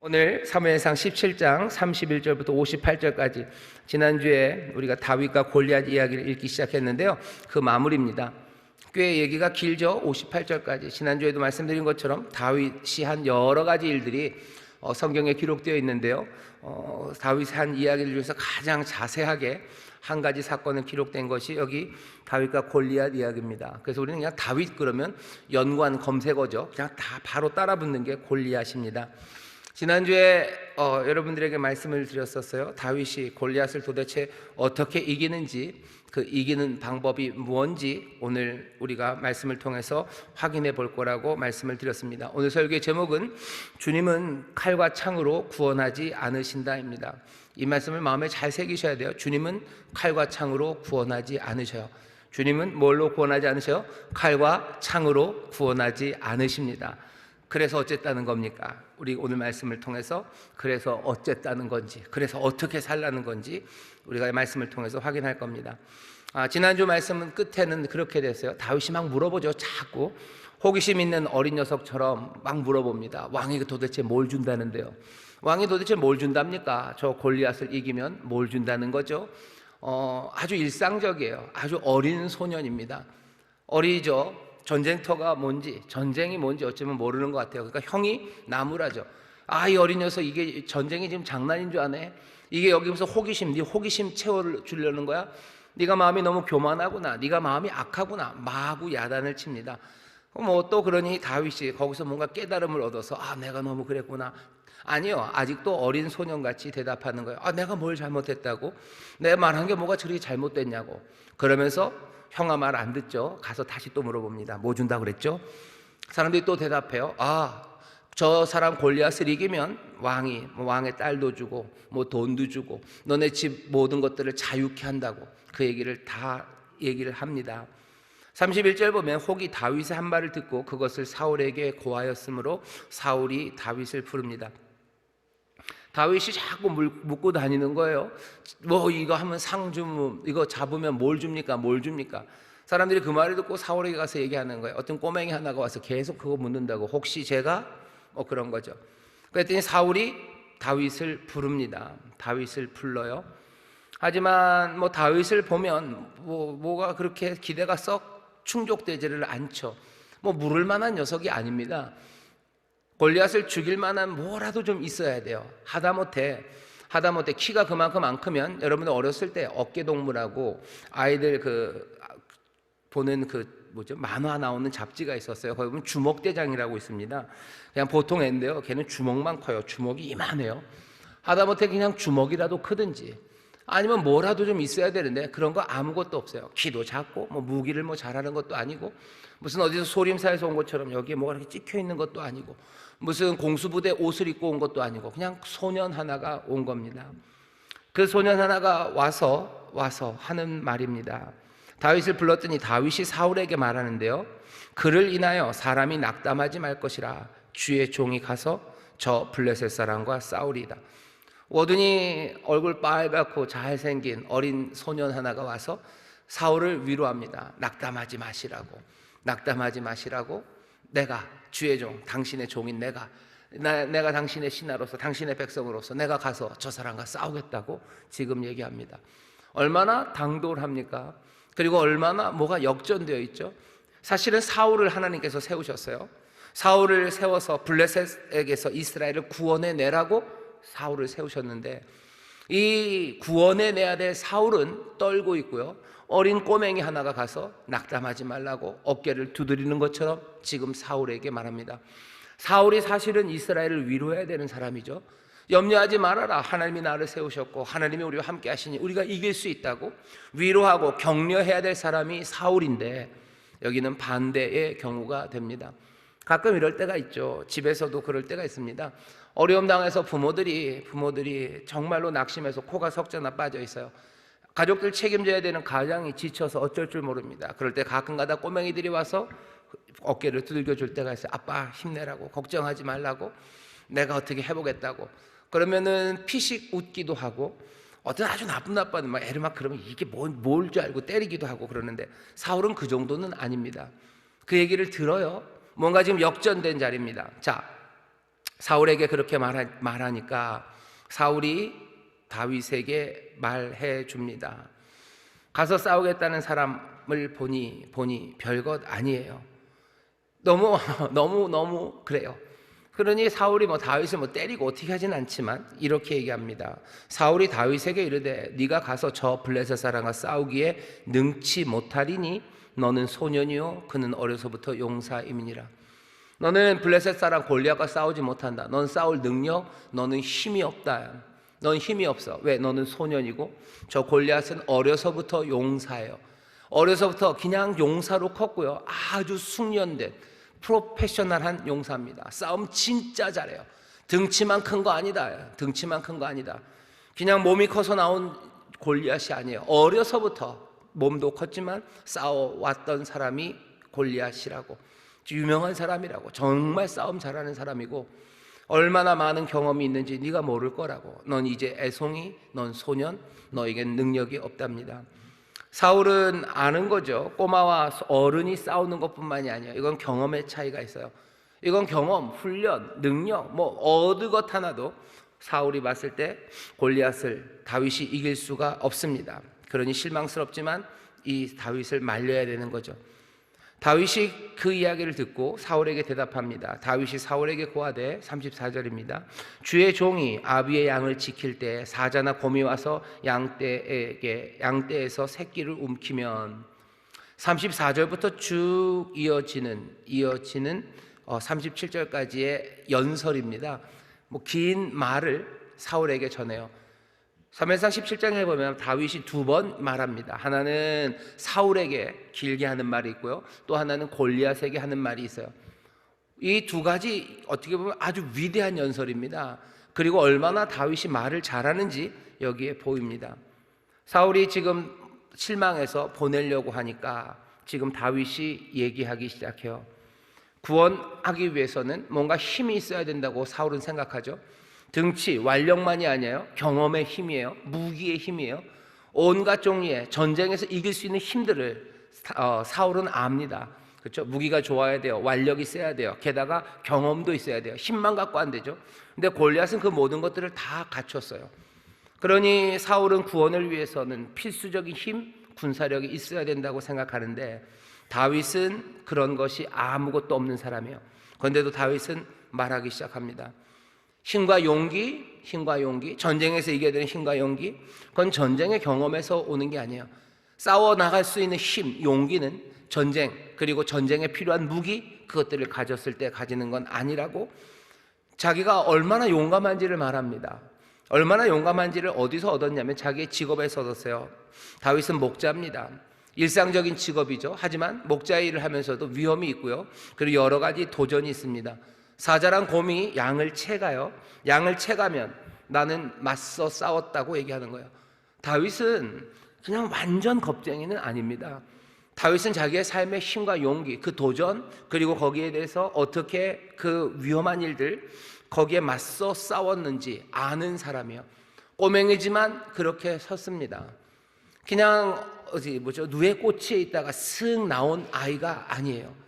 오늘 사무엘상 17장 31절부터 58절까지 지난주에 우리가 다윗과 골리앗 이야기를 읽기 시작했는데요. 그 마무리입니다. 꽤 얘기가 길죠. 58절까지. 지난주에도 말씀드린 것처럼 다윗이 한 여러 가지 일들이 성경에 기록되어 있는데요. 다윗이 한 이야기를 중에서 가장 자세하게 한 가지 사건을 기록된 것이 여기 다윗과 골리앗 이야기입니다. 그래서 우리는 그냥 다윗 그러면 연관 검색어죠. 그냥 다 바로 따라붙는 게 골리앗입니다. 지난주에 여러분들에게 말씀을 드렸었어요. 다윗이 골리앗을 도대체 어떻게 이기는지, 그 이기는 방법이 뭔지 오늘 우리가 말씀을 통해서 확인해 볼 거라고 말씀을 드렸습니다. 오늘 설교의 제목은 주님은 칼과 창으로 구원하지 않으신다입니다. 이 말씀을 마음에 잘 새기셔야 돼요. 주님은 칼과 창으로 구원하지 않으셔요. 주님은 뭘로 구원하지 않으셔요? 칼과 창으로 구원하지 않으십니다. 그래서 어쨌다는 겁니까? 우리 오늘 말씀을 통해서 그래서 어쨌다는 건지, 그래서 어떻게 살라는 건지 우리가 말씀을 통해서 확인할 겁니다. 지난주 말씀은 끝에는 그렇게 됐어요. 다윗이 막 물어보죠. 자꾸 호기심 있는 어린 녀석처럼 막 물어봅니다. 왕이 도대체 뭘 준다는데요? 왕이 도대체 뭘 준답니까? 저 골리앗을 이기면 뭘 준다는 거죠? 아주 일상적이에요. 아주 어린 소년입니다. 어리죠. 전쟁터가 뭔지, 전쟁이 뭔지 어쩌면 모르는 것 같아요. 그러니까 형이 나무라죠. 이 어린 녀석 이게 전쟁이 지금 장난인 줄 아네? 이게 여기 무슨 호기심, 네 호기심 채워주려는 거야? 네가 마음이 너무 교만하구나, 네가 마음이 악하구나, 마구 야단을 칩니다. 또 그러니 다윗이 거기서 뭔가 깨달음을 얻어서 내가 너무 그랬구나. 아니요, 아직도 어린 소년같이 대답하는 거예요. 내가 뭘 잘못했다고? 내가 말한 게 뭐가 저렇게 잘못됐냐고. 그러면서 형아 말 안 듣죠? 가서 다시 또 물어봅니다. 뭐 준다고 그랬죠? 사람들이 또 대답해요. 저 사람 골리앗을 이기면 왕의 딸도 주고 돈도 주고 너네 집 모든 것들을 자유케 한다고 그 얘기를 다 얘기를 합니다. 31절 보면 혹이 다윗의 한 말을 듣고 그것을 사울에게 고하였으므로 사울이 다윗을 부릅니다. 다윗이 자꾸 묻고 다니는 거예요. 이거 하면 상주, 이거 잡으면 뭘 줍니까? 뭘 줍니까? 사람들이 그 말을 듣고 사울에게 가서 얘기하는 거예요. 어떤 꼬맹이 하나가 와서 계속 그거 묻는다고. 혹시 제가? 그런 거죠. 그랬더니 사울이 다윗을 부릅니다. 다윗을 불러요. 하지만 다윗을 보면 뭐가 그렇게 기대가 썩 충족되지를 않죠. 물을 만한 녀석이 아닙니다. 골리앗을 죽일 만한 뭐라도 좀 있어야 돼요. 하다못해 키가 그만큼 안 크면 여러분들 어렸을 때 어깨동무라고 아이들 보는 만화 나오는 잡지가 있었어요. 거기 보면 주먹대장이라고 있습니다. 그냥 보통 애인데요. 걔는 주먹만 커요. 주먹이 이만해요. 하다못해 그냥 주먹이라도 크든지 아니면 뭐라도 좀 있어야 되는데 그런 거 아무것도 없어요. 키도 작고 무기를 잘하는 것도 아니고 무슨 어디서 소림사에서 온 것처럼 여기에 뭐가 이렇게 찍혀 있는 것도 아니고 무슨 공수부대 옷을 입고 온 것도 아니고 그냥 소년 하나가 온 겁니다. 그 소년 하나가 와서 하는 말입니다. 다윗을 불렀더니 다윗이 사울에게 말하는데요. 그를 인하여 사람이 낙담하지 말 것이라 주의 종이 가서 저 블레셋 사람과 싸우리이다. 오더니 얼굴 빨갛고 잘생긴 어린 소년 하나가 와서 사울을 위로합니다. 낙담하지 마시라고. 내가 주의 종, 당신의 종인 내가 당신의 신하로서 당신의 백성으로서 내가 가서 저 사람과 싸우겠다고 지금 얘기합니다. 얼마나 당돌합니까? 그리고 얼마나 뭐가 역전되어 있죠. 사실은 사울을 하나님께서 세우셨어요. 사울을 세워서 블레셋에게서 이스라엘을 구원해내라고 사울을 세우셨는데 이 구원해내야 될 사울은 떨고 있고요. 어린 꼬맹이 하나가 가서 낙담하지 말라고 어깨를 두드리는 것처럼 지금 사울에게 말합니다. 사울이 사실은 이스라엘을 위로해야 되는 사람이죠. 염려하지 말아라. 하나님이 나를 세우셨고 하나님이 우리와 함께 하시니 우리가 이길 수 있다고 위로하고 격려해야 될 사람이 사울인데 여기는 반대의 경우가 됩니다. 가끔 이럴 때가 있죠. 집에서도 그럴 때가 있습니다. 어려움 당해서 부모들이 정말로 낙심해서 코가 석자나 빠져 있어요. 가족들 책임져야 되는 가장이 지쳐서 어쩔 줄 모릅니다. 그럴 때 가끔가다 꼬맹이들이 와서 어깨를 두들겨 줄 때가 있어요. 아빠 힘내라고, 걱정하지 말라고, 내가 어떻게 해보겠다고. 그러면은 피식 웃기도 하고 어떤 아주 나쁜 아빠는 애를 그러면 이게 뭘 줄 알고 때리기도 하고 그러는데 사울은 그 정도는 아닙니다. 그 얘기를 들어요. 뭔가 지금 역전된 자리입니다. 자, 사울에게 그렇게 말하니까 사울이 다윗에게 말해 줍니다. 가서 싸우겠다는 사람을 보니 별것 아니에요. 너무 그래요. 그러니 사울이 다윗을 때리고 어떻게 하진 않지만 이렇게 얘기합니다. 사울이 다윗에게 이르되 네가 가서 저 블레셋 사람과 싸우기에 능치 못하리니 너는 소년이요 그는 어려서부터 용사임이니라. 너는 블레셋 사람 골리앗과 싸우지 못한다. 넌 싸울 능력, 너는 힘이 없다. 넌 힘이 없어. 왜? 너는 소년이고 저 골리앗은 어려서부터 용사예요. 어려서부터 그냥 용사로 컸고요. 아주 숙련된 프로페셔널한 용사입니다. 싸움 진짜 잘해요. 등치만 큰 거 아니다. 등치만 큰 거 아니다. 그냥 몸이 커서 나온 골리앗이 아니에요. 어려서부터 몸도 컸지만 싸워왔던 사람이 골리앗이라고, 유명한 사람이라고, 정말 싸움 잘하는 사람이고 얼마나 많은 경험이 있는지 네가 모를 거라고. 넌 이제 애송이, 넌 소년, 너에겐 능력이 없답니다. 사울은 아는 거죠. 꼬마와 어른이 싸우는 것뿐만이 아니에요. 이건 경험의 차이가 있어요. 이건 경험, 훈련, 능력 어느 것 하나도 사울이 봤을 때 골리앗을 다윗이 이길 수가 없습니다. 그러니 실망스럽지만 이 다윗을 말려야 되는 거죠. 다윗이 그 이야기를 듣고 사울에게 대답합니다. 다윗이 사울에게 고하되 34절입니다. 주의 종이 아비의 양을 지킬 때 사자나 곰이 와서 양떼에서 새끼를 움키면, 34절부터 쭉 이어지는 37절까지의 연설입니다. 긴 말을 사울에게 전해요. 사무엘상 17장에 보면 다윗이 두 번 말합니다. 하나는 사울에게 길게 하는 말이 있고요, 또 하나는 골리앗에게 하는 말이 있어요. 이 두 가지 어떻게 보면 아주 위대한 연설입니다. 그리고 얼마나 다윗이 말을 잘하는지 여기에 보입니다. 사울이 지금 실망해서 보내려고 하니까 지금 다윗이 얘기하기 시작해요. 구원하기 위해서는 뭔가 힘이 있어야 된다고 사울은 생각하죠. 등치, 완력만이 아니에요. 경험의 힘이에요. 무기의 힘이에요. 온갖 종류의 전쟁에서 이길 수 있는 힘들을 사울은 압니다. 그렇죠? 무기가 좋아야 돼요. 완력이 세야 돼요. 게다가 경험도 있어야 돼요. 힘만 갖고 안 되죠. 근데 골리앗은 그 모든 것들을 다 갖췄어요. 그러니 사울은 구원을 위해서는 필수적인 힘, 군사력이 있어야 된다고 생각하는데 다윗은 그런 것이 아무것도 없는 사람이에요. 그런데도 다윗은 말하기 시작합니다. 힘과 용기, 전쟁에서 이겨야 되는 힘과 용기, 그건 전쟁의 경험에서 오는 게 아니에요. 싸워 나갈 수 있는 힘, 용기는 전쟁, 그리고 전쟁에 필요한 무기, 그것들을 가졌을 때 가지는 건 아니라고, 자기가 얼마나 용감한지를 말합니다. 얼마나 용감한지를 어디서 얻었냐면 자기의 직업에서 얻었어요. 다윗은 목자입니다. 일상적인 직업이죠. 하지만 목자 일을 하면서도 위험이 있고요, 그리고 여러 가지 도전이 있습니다. 사자랑 곰이 양을 채가요. 양을 채가면 나는 맞서 싸웠다고 얘기하는 거예요. 다윗은 그냥 완전 겁쟁이는 아닙니다. 다윗은 자기의 삶의 힘과 용기, 그 도전, 그리고 거기에 대해서 어떻게 그 위험한 일들 거기에 맞서 싸웠는지 아는 사람이에요. 꼬맹이지만 그렇게 섰습니다. 그냥 누에 꽂혀 있다가 슥 나온 아이가 아니에요.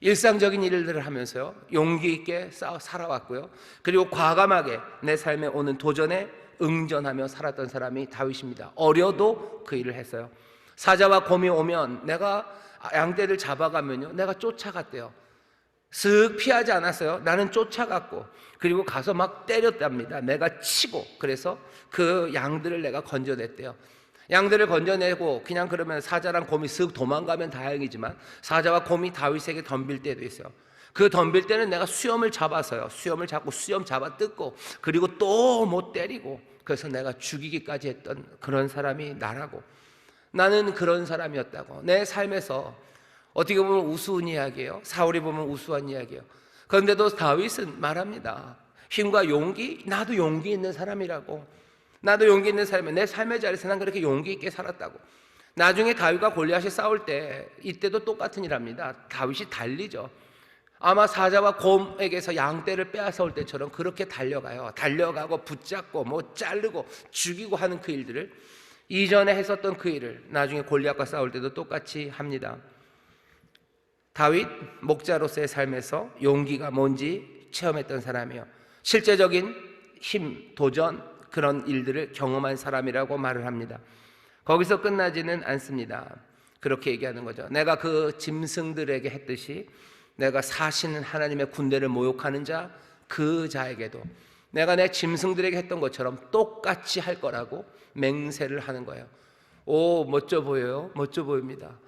일상적인 일들을 하면서요, 용기 있게 살아왔고요, 그리고 과감하게 내 삶에 오는 도전에 응전하며 살았던 사람이 다윗입니다. 어려도 그 일을 했어요. 사자와 곰이 오면 내가 양떼를 잡아가면요, 내가 쫓아갔대요. 슥 피하지 않았어요. 나는 쫓아갔고, 그리고 가서 막 때렸답니다. 내가 치고, 그래서 그 양들을 내가 건져냈대요. 양들을 건져내고 그냥 그러면 사자랑 곰이 쓱 도망가면 다행이지만 사자와 곰이 다윗에게 덤빌 때도 있어요. 그 덤빌 때는 내가 수염을 잡아서요, 수염을 잡고 수염 잡아 뜯고, 그리고 또 못 때리고, 그래서 내가 죽이기까지 했던 그런 사람이 나라고. 나는 그런 사람이었다고. 내 삶에서 어떻게 보면 우스운 이야기예요. 사울이 보면 우스운 이야기예요. 그런데도 다윗은 말합니다. 힘과 용기, 나도 용기 있는 사람이라고. 나도 용기 있는 삶에, 내 삶의 자리에서 난 그렇게 용기 있게 살았다고. 나중에 다윗과 골리앗이 싸울 때 이때도 똑같은 일합니다. 다윗이 달리죠. 아마 사자와 곰에게서 양떼를 빼앗아올 때처럼 그렇게 달려가요. 달려가고 붙잡고 자르고 죽이고 하는 그 일들을, 이전에 했었던 그 일을 나중에 골리앗과 싸울 때도 똑같이 합니다. 다윗 목자로서의 삶에서 용기가 뭔지 체험했던 사람이에요. 실제적인 힘, 도전, 그런 일들을 경험한 사람이라고 말을 합니다. 거기서 끝나지는 않습니다. 그렇게 얘기하는 거죠. 내가 그 짐승들에게 했듯이 내가 사시는 하나님의 군대를 모욕하는 자, 그 자에게도 내가 내 짐승들에게 했던 것처럼 똑같이 할 거라고 맹세를 하는 거예요. 오, 멋져 보여요. 멋져 보입니다.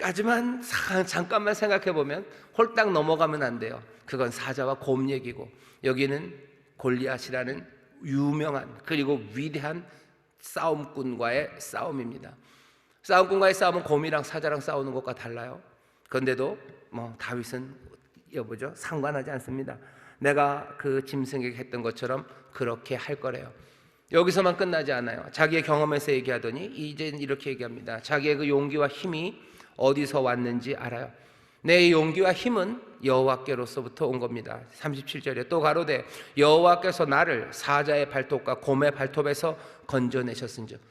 하지만 잠깐만 생각해 보면 홀딱 넘어가면 안 돼요. 그건 사자와 곰 얘기고, 여기는 골리앗이라는 유명한 그리고 위대한 싸움꾼과의 싸움입니다. 싸움꾼과의 싸움은 곰이랑 사자랑 싸우는 것과 달라요. 그런데도 다윗은 여보죠, 상관하지 않습니다. 내가 그 짐승에게 했던 것처럼 그렇게 할 거래요. 여기서만 끝나지 않아요. 자기의 경험에서 얘기하더니 이제는 이렇게 얘기합니다. 자기의 그 용기와 힘이 어디서 왔는지 알아요. 내 용기와 힘은 여호와께로서부터 온 겁니다. 37절에 또 가로되 여호와께서 나를 사자의 발톱과 곰의 발톱에서 건져내셨은즉,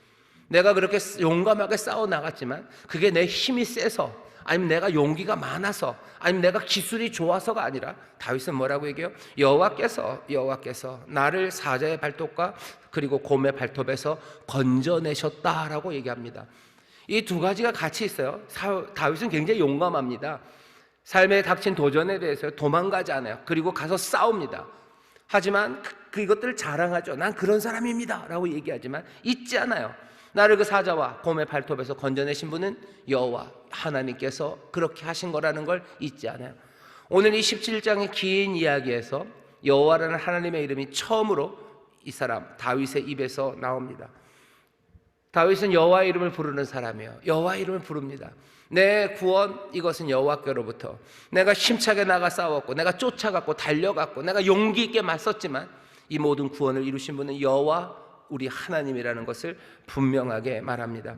내가 그렇게 용감하게 싸워 나갔지만 그게 내 힘이 세서, 아니면 내가 용기가 많아서, 아니면 내가 기술이 좋아서가 아니라, 다윗은 뭐라고 얘기해요? 여호와께서 나를 사자의 발톱과 그리고 곰의 발톱에서 건져내셨다라고 얘기합니다. 이 두 가지가 같이 있어요. 다윗은 굉장히 용감합니다. 삶에 닥친 도전에 대해서 도망가지 않아요. 그리고 가서 싸웁니다. 하지만 그것들을 자랑하죠. 난 그런 사람입니다 라고 얘기하지만 잊지 않아요. 나를 그 사자와 곰의 발톱에서 건져내신 분은 여호와 하나님께서 그렇게 하신 거라는 걸 잊지 않아요. 오늘 이 17장의 긴 이야기에서 여호와라는 하나님의 이름이 처음으로 이 사람 다윗의 입에서 나옵니다. 다윗은 여호와의 이름을 부르는 사람이에요. 여호와의 이름을 부릅니다. 내 구원, 이것은 여호와께로부터. 내가 힘차게 나가 싸웠고, 내가 쫓아갔고 달려갔고, 내가 용기 있게 맞섰지만 이 모든 구원을 이루신 분은 여호와 우리 하나님이라는 것을 분명하게 말합니다.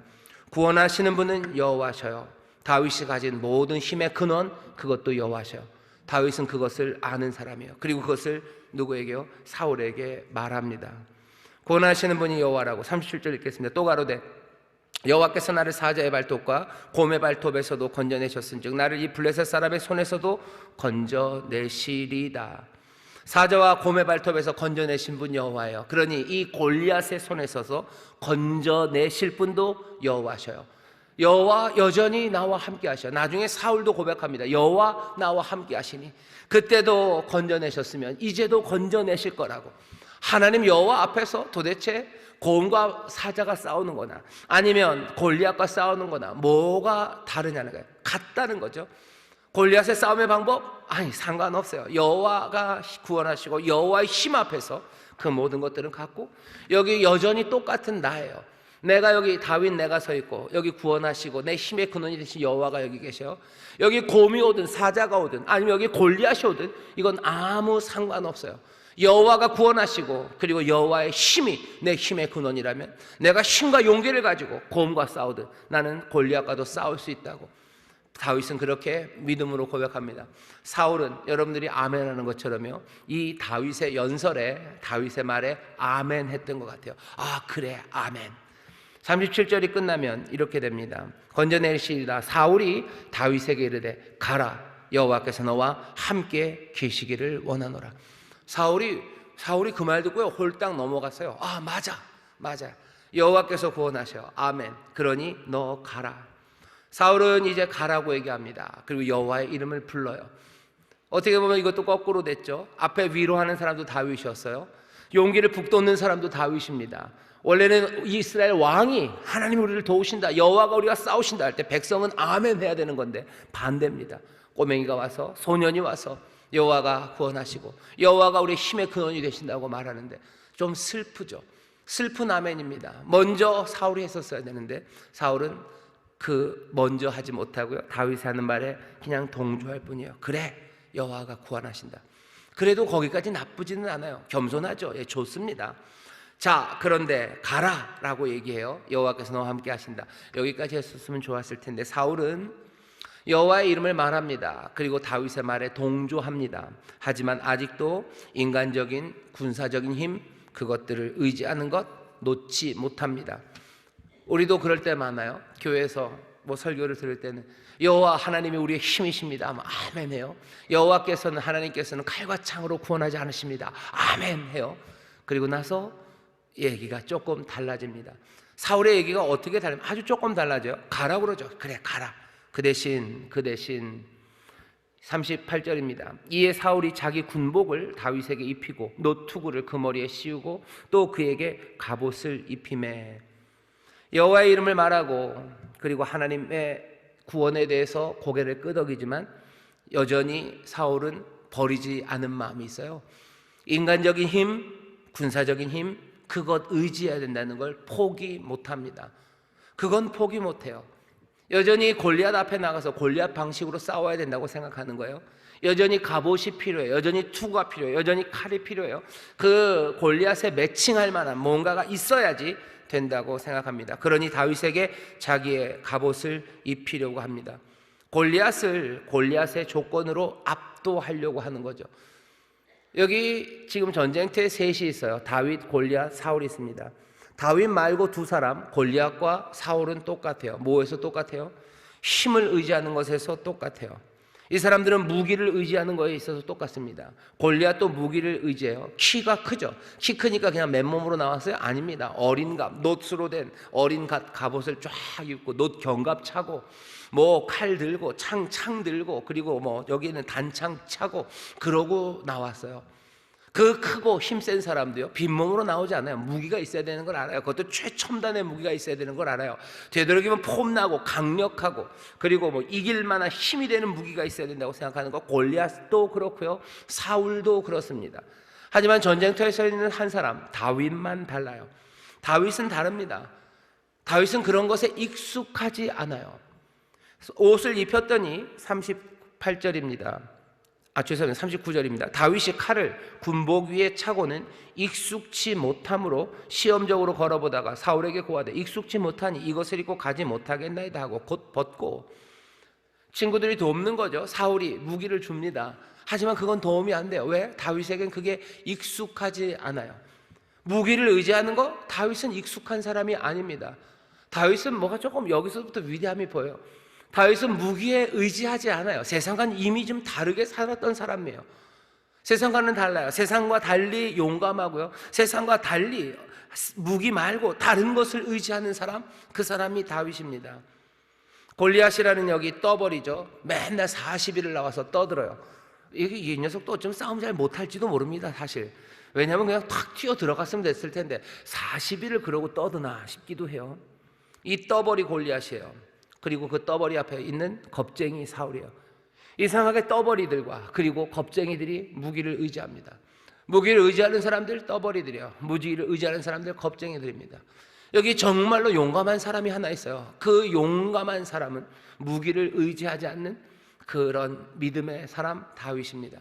구원하시는 분은 여호와셔요. 다윗이 가진 모든 힘의 근원, 그것도 여호와셔요. 다윗은 그것을 아는 사람이에요. 그리고 그것을 누구에게요? 사울에게 말합니다. 구원하시는 분이 여호와라고. 37절 읽겠습니다. 또 가로되 여호와께서 나를 사자의 발톱과 곰의 발톱에서도 건져내셨은즉 나를 이 블레셋 사람의 손에서도 건져내시리다. 사자와 곰의 발톱에서 건져내신 분 여호와예요. 그러니 이 골리앗의 손에 서서 건져내실 분도 여호와셔요. 여호와 여전히 나와 함께 하셔. 나중에 사울도 고백합니다. 여호와 나와 함께 하시니, 그때도 건져내셨으면 이제도 건져내실 거라고. 하나님 여호와 앞에서 도대체 곰과 사자가 싸우는 거나 아니면 골리앗과 싸우는 거나 뭐가 다르냐는 거예요. 같다는 거죠. 골리앗의 싸움의 방법? 아니, 상관없어요. 여호와가 구원하시고 여호와의 힘 앞에서 그 모든 것들은 같고, 여기 여전히 똑같은 나예요. 내가 여기 다윗 내가 서 있고, 여기 구원하시고 내 힘의 근원이 되신 여호와가 여기 계셔요. 여기 곰이 오든 사자가 오든 아니면 여기 골리앗이 오든 이건 아무 상관없어요. 여호와가 구원하시고 그리고 여호와의 힘이 내 힘의 근원이라면 내가 힘과 용기를 가지고 곰과 싸우든 나는 골리앗과도 싸울 수 있다고 다윗은 그렇게 믿음으로 고백합니다. 사울은 여러분들이 아멘하는 것처럼요, 이 다윗의 연설에, 다윗의 말에 아멘 했던 것 같아요. 아, 그래, 아멘. 37절이 끝나면 이렇게 됩니다. 건져내시리라. 사울이 다윗에게 이르되 가라, 여호와께서 너와 함께 계시기를 원하노라. 사울이 그 말 듣고요 홀딱 넘어갔어요. 아, 맞아, 여호와께서 구원하셔. 아멘. 그러니 너 가라. 사울은 이제 가라고 얘기합니다. 그리고 여호와의 이름을 불러요. 어떻게 보면 이것도 거꾸로 됐죠. 앞에 위로하는 사람도 다윗이었어요. 용기를 북돋는 사람도 다윗입니다. 원래는 이스라엘 왕이 하나님 우리를 도우신다, 여호와가 우리가 싸우신다 할 때 백성은 아멘 해야 되는 건데 반대입니다. 꼬맹이가 와서, 소년이 와서 여호와가 구원하시고 여호와가 우리의 힘의 근원이 되신다고 말하는데 좀 슬프죠. 슬픈 아멘입니다. 먼저 사울이 했었어야 되는데 사울은 그 먼저 하지 못하고요 다윗이 하는 말에 그냥 동조할 뿐이에요. 그래, 여호와가 구원하신다. 그래도 거기까지 나쁘지는 않아요. 겸손하죠. 예, 좋습니다. 자, 그런데 가라 라고 얘기해요. 여호와께서 너와 함께 하신다. 여기까지 했었으면 좋았을 텐데 사울은 여호와의 이름을 말합니다. 그리고 다윗의 말에 동조합니다. 하지만 아직도 인간적인 군사적인 힘, 그것들을 의지하는 것 놓지 못합니다. 우리도 그럴 때 많아요. 교회에서 뭐 설교를 들을 때는 여호와 하나님이 우리의 힘이십니다. 아멘 해요. 여호와께서는 하나님께서는 칼과 창으로 구원하지 않으십니다. 아멘 해요. 그리고 나서 얘기가 조금 달라집니다. 사울의 얘기가 어떻게 달라요? 아주 조금 달라져요. 가라 그러죠. 그래 가라. 그 대신 38절입니다. 이에 사울이 자기 군복을 다윗에게 입히고 노투구를 그 머리에 씌우고 또 그에게 갑옷을 입히매. 여호와의 이름을 말하고 그리고 하나님의 구원에 대해서 고개를 끄덕이지만 여전히 사울은 버리지 않은 마음이 있어요. 인간적인 힘, 군사적인 힘, 그것 의지해야 된다는 걸 포기 못합니다. 그건 포기 못해요. 여전히 골리앗 앞에 나가서 골리앗 방식으로 싸워야 된다고 생각하는 거예요. 여전히 갑옷이 필요해요. 여전히 투구가 필요해요. 여전히 칼이 필요해요. 그 골리앗에 매칭할 만한 뭔가가 있어야지 된다고 생각합니다. 그러니 다윗에게 자기의 갑옷을 입히려고 합니다. 골리앗의 조건으로 압도하려고 하는 거죠. 여기 지금 전쟁터에 셋이 있어요. 다윗, 골리앗, 사울이 있습니다. 다윗 말고 두 사람, 골리앗과 사울은 똑같아요. 뭐에서 똑같아요? 힘을 의지하는 것에서 똑같아요. 이 사람들은 무기를 의지하는 것에 있어서 똑같습니다. 골리앗도 무기를 의지해요. 키가 크죠. 키 크니까 그냥 맨몸으로 나왔어요? 아닙니다. 어린 갑, 놋으로 된 어린 갑옷을 쫙 입고 놋 견갑 차고 뭐 칼 들고 창 들고 그리고 뭐 여기는 단창 차고 그러고 나왔어요. 그 크고 힘센 사람도요 빈몸으로 나오지 않아요. 무기가 있어야 되는 걸 알아요. 그것도 최첨단의 무기가 있어야 되는 걸 알아요. 되도록이면 폼나고 강력하고 그리고 뭐 이길 만한 힘이 되는 무기가 있어야 된다고 생각하는 거. 골리앗도 그렇고요, 사울도 그렇습니다. 하지만 전쟁터에 서 있는 한 사람 다윗만 달라요. 다윗은 다릅니다. 다윗은 그런 것에 익숙하지 않아요. 옷을 입혔더니 38절입니다. 죄송합니다. 39절입니다. 다윗이 칼을 군복 위에 차고는 익숙치 못함으로 시험적으로 걸어보다가 사울에게 고하되 익숙치 못하니 이것을 입고 가지 못하겠나이다 하고 곧 벗고. 친구들이 돕는 거죠. 사울이 무기를 줍니다. 하지만 그건 도움이 안 돼요. 왜? 다윗에겐 그게 익숙하지 않아요. 무기를 의지하는 거 다윗은 익숙한 사람이 아닙니다. 다윗은 뭐가 조금 여기서부터 위대함이 보여요. 다윗은 무기에 의지하지 않아요. 세상과는 이미 좀 다르게 살았던 사람이에요. 세상과는 달라요. 세상과 달리 용감하고요, 세상과 달리 무기 말고 다른 것을 의지하는 사람, 그 사람이 다윗입니다. 골리앗이라는 여기 떠버리죠. 맨날 40일을 나와서 떠들어요. 이 녀석도 어쩌면 싸움 잘 못할지도 모릅니다, 사실. 왜냐하면 그냥 탁 튀어 들어갔으면 됐을 텐데 40일을 그러고 떠드나 싶기도 해요. 이 떠버리 골리앗이에요. 그리고 그 떠버리 앞에 있는 겁쟁이 사울이에요. 이상하게 떠버리들과 그리고 겁쟁이들이 무기를 의지합니다. 무기를 의지하는 사람들 떠버리들이에요. 무기를 의지하는 사람들 겁쟁이들입니다. 여기 정말로 용감한 사람이 하나 있어요. 그 용감한 사람은 무기를 의지하지 않는 그런 믿음의 사람 다윗입니다.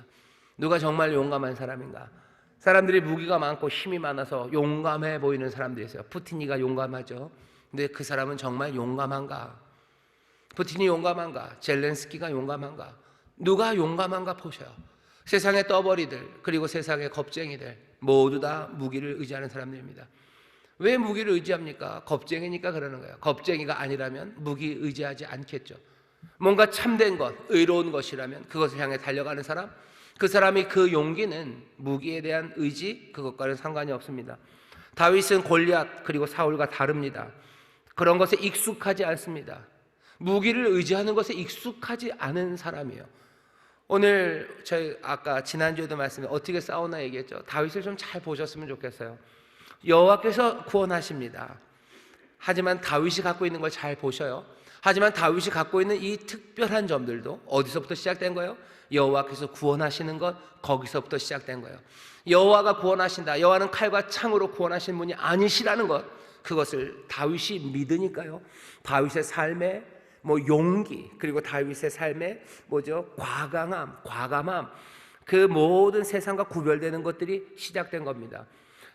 누가 정말 용감한 사람인가? 사람들이 무기가 많고 힘이 많아서 용감해 보이는 사람들이 있어요. 푸틴이가 용감하죠. 근데 그 사람은 정말 용감한가? 푸틴이 용감한가? 젤렌스키가 용감한가? 누가 용감한가 보셔요. 세상의 떠버리들 그리고 세상의 겁쟁이들 모두 다 무기를 의지하는 사람들입니다. 왜 무기를 의지합니까? 겁쟁이니까 그러는 거예요. 겁쟁이가 아니라면 무기 의지하지 않겠죠. 뭔가 참된 것, 의로운 것이라면 그것을 향해 달려가는 사람, 그 사람이 그 용기는 무기에 대한 의지, 그것과는 상관이 없습니다. 다윗은 골리앗 그리고 사울과 다릅니다. 그런 것에 익숙하지 않습니다. 무기를 의지하는 것에 익숙하지 않은 사람이에요. 오늘 저희 아까 지난주에도 말씀에 어떻게 싸우나 얘기했죠. 다윗을 좀 잘 보셨으면 좋겠어요. 여호와께서 구원하십니다. 하지만 다윗이 갖고 있는 걸 잘 보셔요. 하지만 다윗이 갖고 있는 이 특별한 점들도 어디서부터 시작된 거예요? 여호와께서 구원하시는 것, 거기서부터 시작된 거예요. 여호와가 구원하신다. 여호와는 칼과 창으로 구원하신 분이 아니시라는 것, 그것을 다윗이 믿으니까요. 다윗의 삶에 용기, 그리고 다윗의 삶에 과감함, 그 모든 세상과 구별되는 것들이 시작된 겁니다.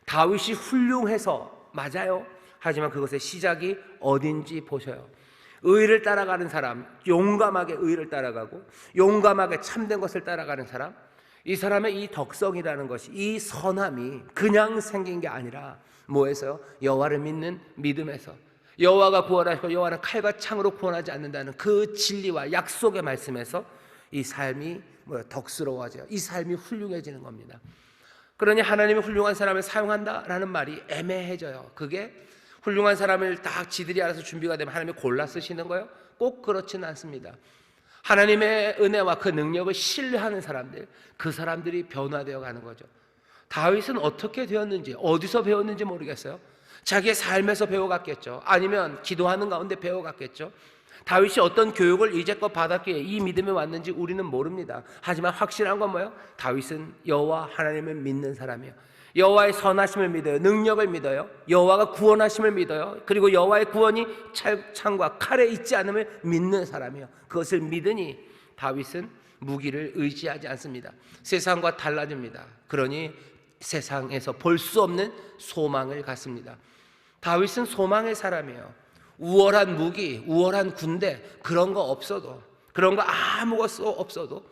다윗이 훌륭해서 맞아요. 하지만 그것의 시작이 어딘지 보셔요. 의를 따라가는 사람, 용감하게 의를 따라가고 용감하게 참된 것을 따라가는 사람, 이 사람의 이 덕성이라는 것이, 이 선함이 그냥 생긴 게 아니라 뭐에서요? 여호와를 믿는 믿음에서. 여호와가 구원하시고 여호와는 칼과 창으로 구원하지 않는다는 그 진리와 약속의 말씀에서 이 삶이 덕스러워져요. 이 삶이 훌륭해지는 겁니다. 그러니 하나님이 훌륭한 사람을 사용한다라는 말이 애매해져요. 그게 훌륭한 사람을 딱 지들이 알아서 준비가 되면 하나님이 골라 쓰시는 거예요? 꼭 그렇지는 않습니다. 하나님의 은혜와 그 능력을 신뢰하는 사람들, 그 사람들이 변화되어 가는 거죠. 다윗은 어떻게 되었는지, 어디서 배웠는지 모르겠어요. 자기의 삶에서 배워갔겠죠. 아니면 기도하는 가운데 배워갔겠죠. 다윗이 어떤 교육을 이제껏 받았기에 이 믿음에 왔는지 우리는 모릅니다. 하지만 확실한 건 뭐예요? 다윗은 여호와 하나님을 믿는 사람이에요. 여호와의 선하심을 믿어요. 능력을 믿어요. 여호와가 구원하심을 믿어요. 그리고 여호와의 구원이 창과 칼에 있지 않음을 믿는 사람이에요. 그것을 믿으니 다윗은 무기를 의지하지 않습니다. 세상과 달라집니다. 그러니 세상에서 볼 수 없는 소망을 갖습니다. 다윗은 소망의 사람이에요. 우월한 무기, 우월한 군대 그런 거 없어도, 그런 거 아무것도 없어도,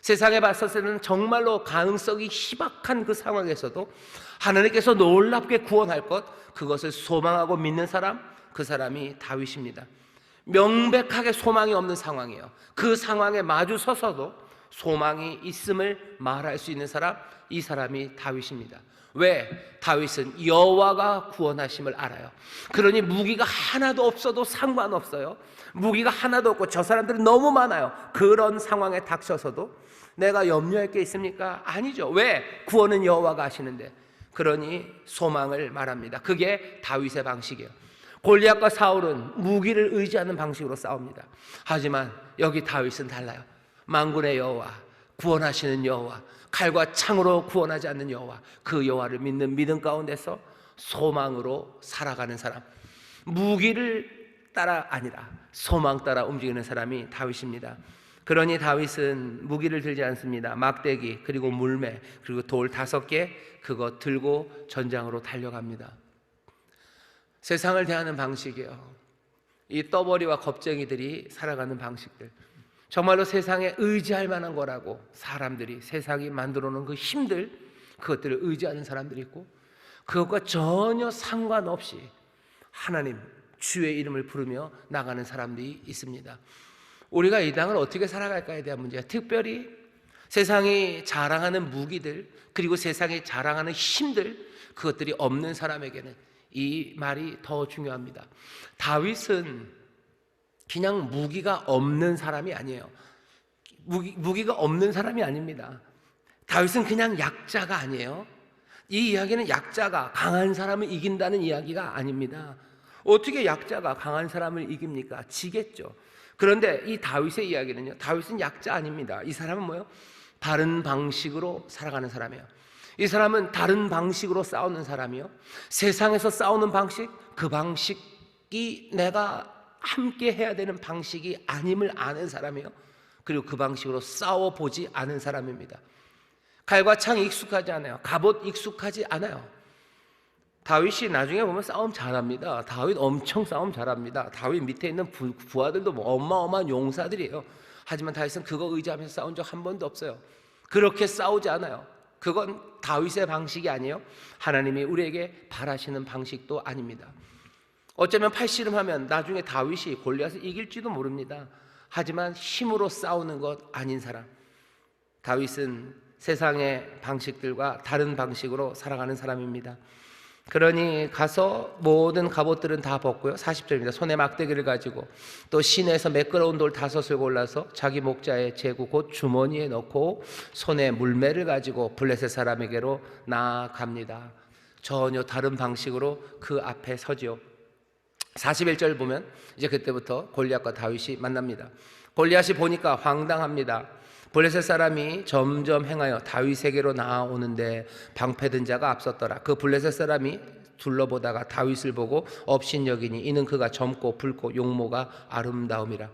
세상에 봤을 때는 정말로 가능성이 희박한 그 상황에서도 하나님께서 놀랍게 구원할 것, 그것을 소망하고 믿는 사람, 그 사람이 다윗입니다. 명백하게 소망이 없는 상황이에요. 그 상황에 마주 서서도 소망이 있음을 말할 수 있는 사람, 이 사람이 다윗입니다. 왜? 다윗은 여호와가 구원하심을 알아요. 그러니 무기가 하나도 없어도 상관없어요. 무기가 하나도 없고 저 사람들은 너무 많아요. 그런 상황에 닥쳐서도 내가 염려할 게 있습니까? 아니죠. 왜? 구원은 여호와가 하시는데. 그러니 소망을 말합니다. 그게 다윗의 방식이에요. 골리앗과 사울은 무기를 의지하는 방식으로 싸웁니다. 하지만 여기 다윗은 달라요. 만군의 여호와, 구원하시는 여호와, 칼과 창으로 구원하지 않는 여호와, 그 여호와를 믿는 믿음 가운데서 소망으로 살아가는 사람, 무기를 따라 아니라 소망 따라 움직이는 사람이 다윗입니다. 그러니 다윗은 무기를 들지 않습니다. 막대기, 그리고 물매, 그리고 돌 5개, 그거 들고 전장으로 달려갑니다. 세상을 대하는 방식이에요. 이 떠벌이와 겁쟁이들이 살아가는 방식들, 정말로 세상에 의지할 만한 거라고 사람들이, 세상이 만들어 놓은 그 힘들, 그것들을 의지하는 사람들이 있고, 그것과 전혀 상관없이 하나님 주의 이름을 부르며 나가는 사람들이 있습니다. 우리가 이 땅을 어떻게 살아갈까에 대한 문제가, 특별히 세상이 자랑하는 무기들, 그리고 세상이 자랑하는 힘들, 그것들이 없는 사람에게는 이 말이 더 중요합니다. 다윗은 그냥 무기가 없는 사람이 아니에요. 무기가 없는 사람이 아닙니다. 다윗은 그냥 약자가 아니에요. 이 이야기는 약자가 강한 사람을 이긴다는 이야기가 아닙니다. 어떻게 약자가 강한 사람을 이깁니까? 지겠죠. 그런데 이 다윗의 이야기는요, 다윗은 약자 아닙니다. 이 사람은 뭐예요? 다른 방식으로 살아가는 사람이에요. 이 사람은 다른 방식으로 싸우는 사람이요, 세상에서 싸우는 방식, 그 방식이 내가 함께 해야 되는 방식이 아님을 아는 사람이에요. 그리고 그 방식으로 싸워보지 않은 사람입니다. 칼과 창이 익숙하지 않아요. 갑옷 익숙하지 않아요. 다윗이 나중에 보면 싸움 잘합니다. 다윗 엄청 싸움 잘합니다. 다윗 밑에 있는 부하들도 뭐 어마어마한 용사들이에요. 하지만 다윗은 그거 의지하면서 싸운 적 한 번도 없어요. 그렇게 싸우지 않아요. 그건 다윗의 방식이 아니에요. 하나님이 우리에게 바라시는 방식도 아닙니다. 어쩌면 팔씨름하면 나중에 다윗이 골리앗을 이길지도 모릅니다. 하지만 힘으로 싸우는 것 아닌 사람, 다윗은 세상의 방식들과 다른 방식으로 살아가는 사람입니다. 그러니 가서 모든 갑옷들은 다 벗고요, 40절입니다. 손에 막대기를 가지고 또 시내에서 매끄러운 돌 5을 골라서 자기 목자의 제구 곧 주머니에 넣고 손에 물매를 가지고 블레셋 사람에게로 나아갑니다. 전혀 다른 방식으로 그 앞에 서지요. 41절 보면 이제 그때부터 골리앗과 다윗이 만납니다. 골리앗이 보니까 황당합니다. 블레셋 사람이 점점 행하여 다윗에게로 나아오는데 방패든 자가 앞섰더라. 그 블레셋 사람이 둘러보다가 다윗을 보고 업신여기니 이는 그가 젊고 붉고 용모가 아름다움이라.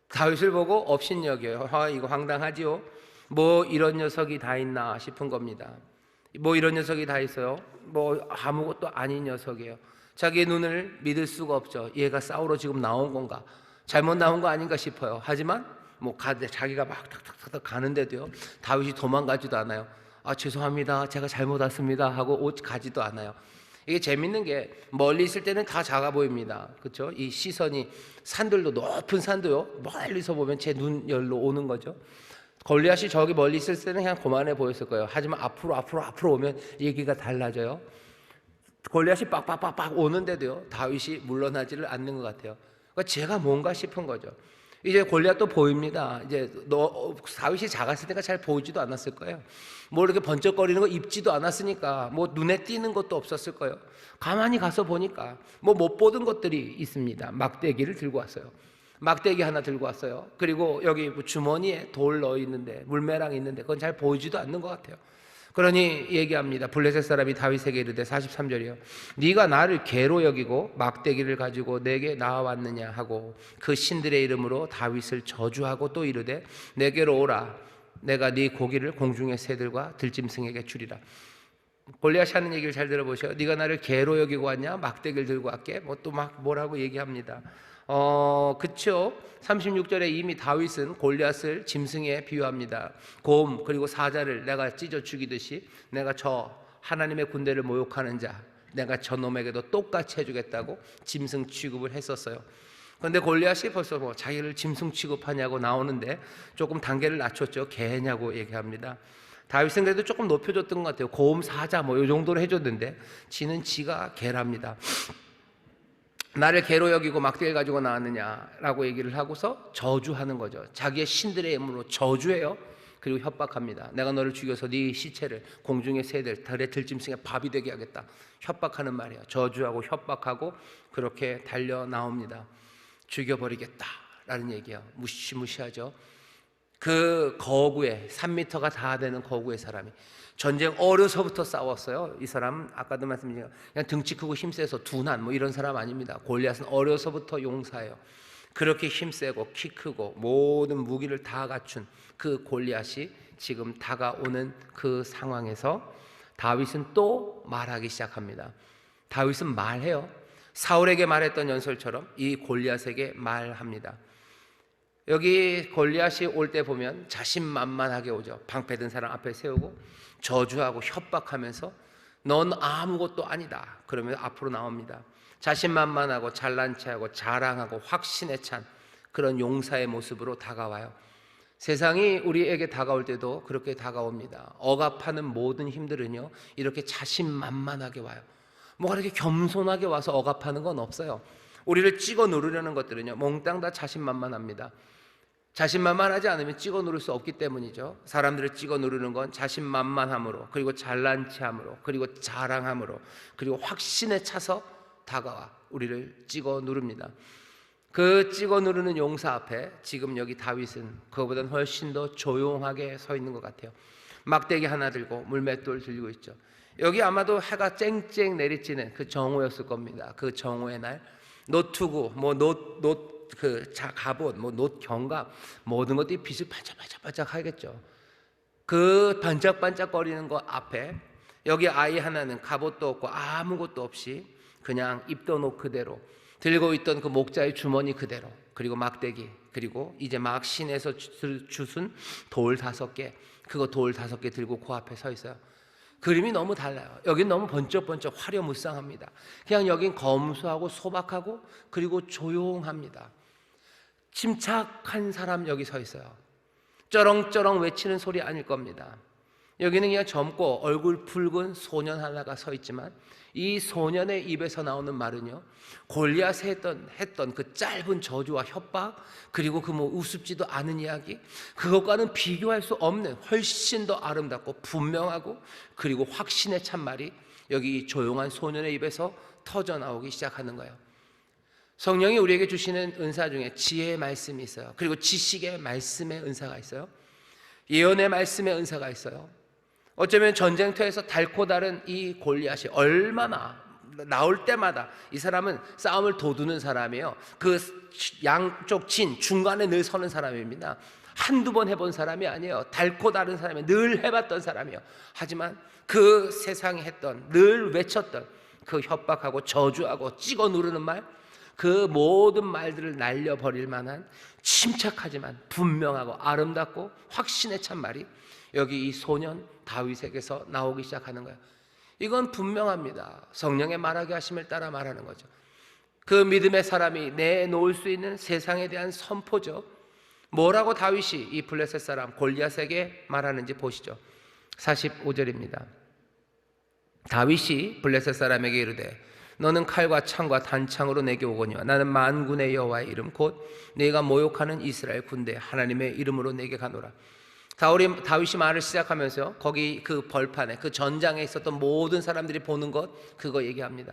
다윗을 보고 업신여겨요. 이거 황당하지요. 뭐 이런 녀석이 다 있나 싶은 겁니다. 뭐 이런 녀석이 다 있어요. 뭐 아무것도 아닌 녀석이에요. 자기의 눈을 믿을 수가 없죠. 얘가 싸우러 지금 나온 건가, 잘못 나온 거 아닌가 싶어요. 하지만 뭐 자기가 막 탁탁탁 가는데도요, 다윗이 도망가지도 않아요. 죄송합니다, 제가 잘못 왔습니다 하고 가지도 않아요. 이게 재밌는 게 멀리 있을 때는 다 작아 보입니다. 그렇죠? 이 시선이 산들도 높은 산도요. 멀리서 보면 제 눈열로 오는 거죠. 골리앗이 저기 멀리 있을 때는 그냥 고만해 보였을 거예요. 하지만 앞으로 오면 얘기가 달라져요. 골리앗이 빡빡빡빡 오는데도요, 다윗이 물러나지를 않는 것 같아요. 그러니까 제가 뭔가 싶은 거죠. 이제 골리앗도 보입니다. 이제 다윗이 작았을 때가 잘 보이지도 않았을 거예요. 뭐 이렇게 번쩍거리는 거 입지도 않았으니까 뭐 눈에 띄는 것도 없었을 거예요. 가만히 가서 보니까 뭐 못 보던 것들이 있습니다. 막대기를 들고 왔어요. 막대기 하나 들고 왔어요. 그리고 여기 주머니에 돌 넣어 있는데, 물매랑 있는데 그건 잘 보이지도 않는 것 같아요. 그러니 얘기합니다. 블레셋 사람이 다윗에게 이르되 43절이요. 네가 나를 개로 여기고 막대기를 가지고 내게 나와왔느냐 하고 그 신들의 이름으로 다윗을 저주하고 또 이르되 내게로 오라. 내가 네 고기를 공중의 새들과 들짐승에게 주리라. 골리앗이 하는 얘기를 잘 들어보셔요. 네가 나를 개로 여기고 왔냐? 막대기를 들고 왔게? 뭐 또 막 뭐라고 얘기합니다. 그쵸? 36절에 이미 다윗은 골리앗을 짐승에 비유합니다. 곰 그리고 사자를 내가 찢어 죽이듯이 내가 저 하나님의 군대를 모욕하는 자, 내가 저 놈에게도 똑같이 해주겠다고 짐승 취급을 했었어요. 그런데 골리앗이 벌써 뭐 자기를 짐승 취급하냐고 나오는데 조금 단계를 낮췄죠. 개냐고 얘기합니다. 다윗은 그래도 조금 높여줬던 것 같아요. 곰, 사자 뭐 이 정도로 해줬는데 지는 지가 개랍니다. 나를 개로 여기고 막대기를 가지고 나왔느냐라고 얘기를 하고서 저주하는 거죠. 자기의 신들의 이름으로 저주해요. 그리고 협박합니다. 내가 너를 죽여서 네 시체를 공중의 새들, 달의 들짐승의 밥이 되게 하겠다. 협박하는 말이에요. 저주하고 협박하고 그렇게 달려 나옵니다. 죽여버리겠다라는 얘기예요. 무시무시하죠. 그 거구에 3m가 다 되는 거구의 사람이 전쟁 어려서부터 싸웠어요. 이 사람 아까도 말씀드린 그냥 등치 크고 힘세서 둔한 뭐 이런 사람 아닙니다. 골리앗은 어려서부터 용사예요. 그렇게 힘세고 키 크고 모든 무기를 다 갖춘 그 골리앗이 지금 다가오는 그 상황에서 다윗은 또 말하기 시작합니다. 다윗은 말해요. 사울에게 말했던 연설처럼 이 골리앗에게 말합니다. 여기 골리앗이 올 때 보면 자신만만하게 오죠. 방패 든 사람 앞에 세우고 저주하고 협박하면서 넌 아무것도 아니다. 그러면 앞으로 나옵니다. 자신만만하고 잘난 체하고 자랑하고 확신에 찬 그런 용사의 모습으로 다가와요. 세상이 우리에게 다가올 때도 그렇게 다가옵니다. 억압하는 모든 힘들은요 이렇게 자신만만하게 와요. 뭐가 이렇게 겸손하게 와서 억압하는 건 없어요. 우리를 찍어 누르려는 것들은요 몽땅 다 자신만만합니다. 자신만만하지 않으면 찍어 누를 수 없기 때문이죠. 사람들을 찍어 누르는 건 자신만만함으로, 그리고 잘난 체함으로, 그리고 자랑함으로, 그리고 확신에 차서 다가와 우리를 찍어 누릅니다. 그 찍어 누르는 용사 앞에 지금 여기 다윗은 그거보다는 훨씬 더 조용하게 서 있는 것 같아요. 막대기 하나 들고 물맷돌 들고 있죠. 여기 아마도 해가 쨍쨍 내리쬐는 그 정오였을 겁니다. 그 정오의 날 노투구, 갑옷, 놋 경갑 모든 것들이 빛을 반짝반짝 하겠죠. 그 반짝반짝거리는 것 앞에 여기 아이 하나는 갑옷도 없고 아무것도 없이 그냥 입던 옷 그대로 들고 있던 그 목자의 주머니 그대로, 그리고 막대기, 그리고 이제 막 시내에서 주순 돌 5개, 그거 돌 5개 들고 그 앞에 서 있어요. 그림이 너무 달라요. 여긴 너무 번쩍번쩍 화려무쌍합니다. 그냥 여긴 검소하고 소박하고 그리고 조용합니다. 침착한 사람 여기 서 있어요. 쩌렁쩌렁 외치는 소리 아닐 겁니다. 여기는 그냥 젊고 얼굴 붉은 소년 하나가 서 있지만 이 소년의 입에서 나오는 말은요 골리앗이 했던 그 짧은 저주와 협박, 그리고 그 우습지도 않은 이야기, 그것과는 비교할 수 없는 훨씬 더 아름답고 분명하고 그리고 확신에 찬 말이 여기 조용한 소년의 입에서 터져 나오기 시작하는 거예요. 성령이 우리에게 주시는 은사 중에 지혜의 말씀이 있어요. 그리고 지식의 말씀의 은사가 있어요. 예언의 말씀의 은사가 있어요. 어쩌면 전쟁터에서 달고 다른 이 골리앗이 얼마나 나올 때마다, 이 사람은 싸움을 도두는 사람이에요. 그 양쪽 진 중간에 늘 서는 사람입니다. 한두 번 해본 사람이 아니에요. 달고 다른 사람이 늘 해봤던 사람이에요. 하지만 그 세상이 했던, 늘 외쳤던 그 협박하고 저주하고 찍어 누르는 말, 그 모든 말들을 날려버릴 만한 침착하지만 분명하고 아름답고 확신에 찬 말이 여기 이 소년 다윗에게서 나오기 시작하는 거예요. 이건 분명합니다. 성령의 말하게 하심을 따라 말하는 거죠. 그 믿음의 사람이 내놓을 수 있는 세상에 대한 선포죠. 뭐라고 다윗이 이 블레셋 사람 골리앗에게 말하는지 보시죠. 45절입니다. 다윗이 블레셋 사람에게 이르되 너는 칼과 창과 단창으로 내게 오거니와 나는 만군의 여호와의 이름 곧 네가 모욕하는 이스라엘 군대 하나님의 이름으로 내게 가노라. 다윗이 말을 시작하면서 거기 그 벌판에 그 전장에 있었던 모든 사람들이 보는 것 그거 얘기합니다.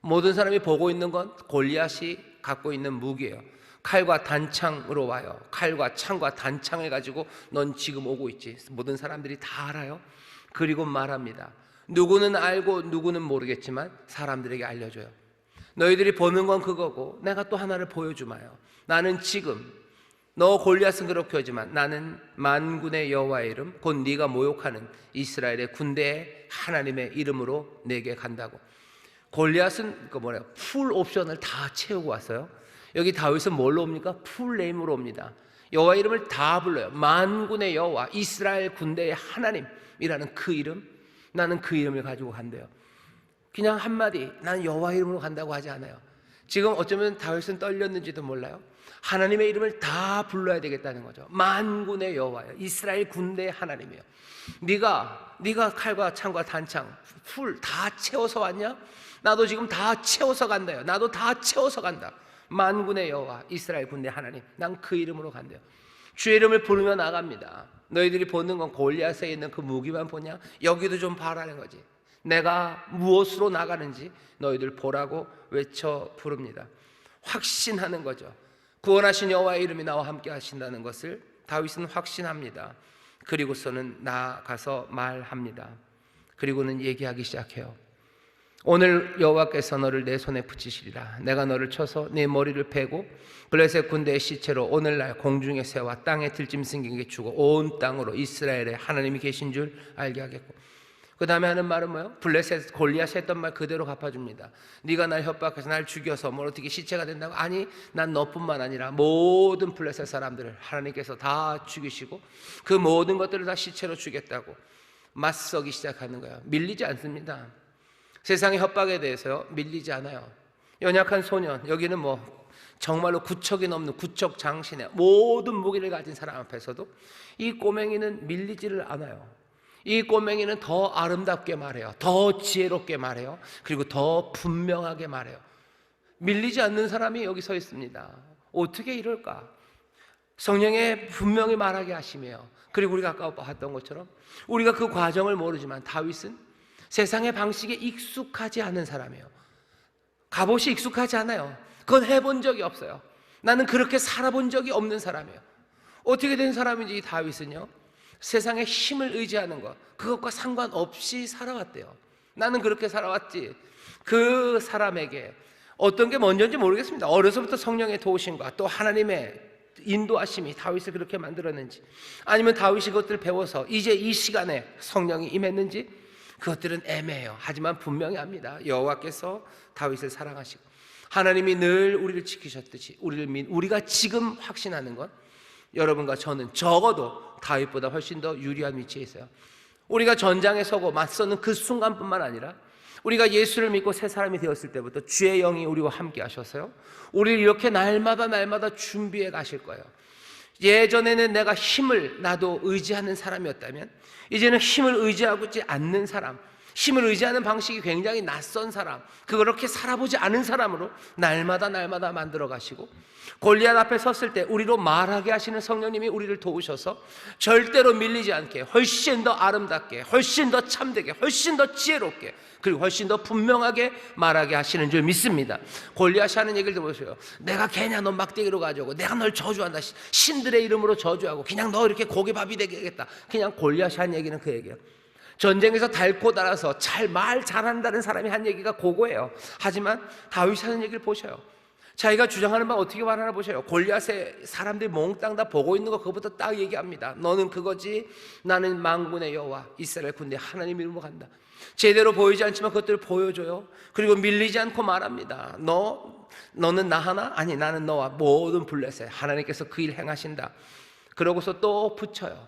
모든 사람이 보고 있는 건 골리앗이 갖고 있는 무기예요. 칼과 단창으로 와요. 칼과 창과 단창을 가지고 넌 지금 오고 있지. 모든 사람들이 다 알아요. 그리고 말합니다. 누구는 알고 누구는 모르겠지만 사람들에게 알려줘요. 너희들이 보는 건 그거고 내가 또 하나를 보여주마요. 나는 지금 너 골리앗은 그렇게 하지만 나는 만군의 여호와의 이름 곧 네가 모욕하는 이스라엘의 군대의 하나님의 이름으로 내게 간다고. 골리앗은 풀 옵션을 다 채우고 왔어요. 여기 다윗은 뭘로 옵니까? 풀네임으로 옵니다. 여호와 이름을 다 불러요. 만군의 여호와 이스라엘 군대의 하나님이라는 그 이름, 나는 그 이름을 가지고 간대요. 그냥 한마디 나는 여호와 이름으로 간다고 하지 않아요. 지금 어쩌면 다윗은 떨렸는지도 몰라요. 하나님의 이름을 다 불러야 되겠다는 거죠. 만군의 여호와요 이스라엘 군대의 하나님이에요. 네가 칼과 창과 단창 풀 다 채워서 왔냐? 나도 지금 다 채워서 간다요. 나도 다 채워서 간다. 만군의 여호와 이스라엘 군대 하나님, 난 그 이름으로 간대요. 주의 이름을 부르며 나갑니다. 너희들이 보는 건 골리앗에 있는 그 무기만 보냐? 여기도 좀 봐라는 거지. 내가 무엇으로 나가는지 너희들 보라고 외쳐 부릅니다. 확신하는 거죠. 구원하신 여호와의 이름이 나와 함께 하신다는 것을 다윗은 확신합니다. 그리고서는 나아가서 말합니다. 그리고는 얘기하기 시작해요. 오늘 여호와께서 너를 내 손에 붙이시리라. 내가 너를 쳐서 네 머리를 베고 블레셋 군대의 시체로 오늘날 공중에 세워 땅에 들짐승에게 주고 온 땅으로 이스라엘에 하나님이 계신 줄 알게 하겠고. 그 다음에 하는 말은 뭐예요? 블레셋 골리앗이 했던 말 그대로 갚아줍니다. 네가 날 협박해서 날 죽여서 뭘 어떻게 시체가 된다고? 아니, 난 너뿐만 아니라 모든 블레셋 사람들을 하나님께서 다 죽이시고 그 모든 것들을 다 시체로 주겠다고 맞서기 시작하는 거예요. 밀리지 않습니다. 세상의 협박에 대해서요 밀리지 않아요. 연약한 소년, 여기는 정말로 구척이 넘는 구척 장신의 모든 무기를 가진 사람 앞에서도 이 꼬맹이는 밀리지를 않아요. 이 꼬맹이는 더 아름답게 말해요. 더 지혜롭게 말해요. 그리고 더 분명하게 말해요. 밀리지 않는 사람이 여기 서 있습니다. 어떻게 이럴까? 성령의 분명히 말하게 하시며, 그리고 우리가 아까 봤던 것처럼 우리가 그 과정을 모르지만 다윗은 세상의 방식에 익숙하지 않은 사람이에요. 갑옷이 익숙하지 않아요. 그건 해본 적이 없어요. 나는 그렇게 살아본 적이 없는 사람이에요. 어떻게 된 사람인지 이 다윗은요, 세상의 힘을 의지하는 것, 그것과 상관없이 살아왔대요. 나는 그렇게 살아왔지. 그 사람에게 어떤 게 먼저인지 모르겠습니다. 어려서부터 성령의 도우심과 또 하나님의 인도하심이 다윗을 그렇게 만들었는지, 아니면 다윗이 그것들을 배워서 이제 이 시간에 성령이 임했는지, 그것들은 애매해요. 하지만 분명히 합니다. 여호와께서 다윗을 사랑하시고 하나님이 늘 우리를 지키셨듯이 우리가 지금 확신하는 건 여러분과 저는 적어도 다윗보다 훨씬 더 유리한 위치에 있어요. 우리가 전장에 서고 맞서는 그 순간뿐만 아니라 우리가 예수를 믿고 새 사람이 되었을 때부터 주의 영이 우리와 함께 하셔서요, 우리를 이렇게 날마다 준비해 가실 거예요. 예전에는 내가 힘을 나도 의지하는 사람이었다면 이제는 힘을 의지하지 않는 사람, 힘을 의지하는 방식이 굉장히 낯선 사람, 그렇게 살아보지 않은 사람으로 날마다 만들어 가시고, 골리앗 앞에 섰을 때 우리로 말하게 하시는 성령님이 우리를 도우셔서 절대로 밀리지 않게 훨씬 더 아름답게, 훨씬 더 참되게, 훨씬 더 지혜롭게, 그리고 훨씬 더 분명하게 말하게 하시는 줄 믿습니다. 골리앗이 하는 얘기를 들어보세요. 내가 걔냐 너 막대기로 가져오고 내가 널 저주한다, 신들의 이름으로 저주하고 그냥 너 이렇게 고기밥이 되겠다. 그냥 골리앗이 한 얘기는 그 얘기예요. 전쟁에서 닳고 달아서 말 잘한다는 사람이 한 얘기가 그거예요. 하지만 다윗이 하는 얘기를 보셔요. 자기가 주장하는 바 어떻게 말하나 보셔요. 골리앗의 사람들이 몽땅 다 보고 있는 거 그거부터 딱 얘기합니다. 너는 그거지, 나는 만군의 여호와 이스라엘 군대 하나님 이름으로 간다. 제대로 보이지 않지만 그것들을 보여줘요. 그리고 밀리지 않고 말합니다. 너는 나 하나? 아니, 나는 너와 모든 블레셋 하나님께서 그 일 행하신다. 그러고서 또 붙여요.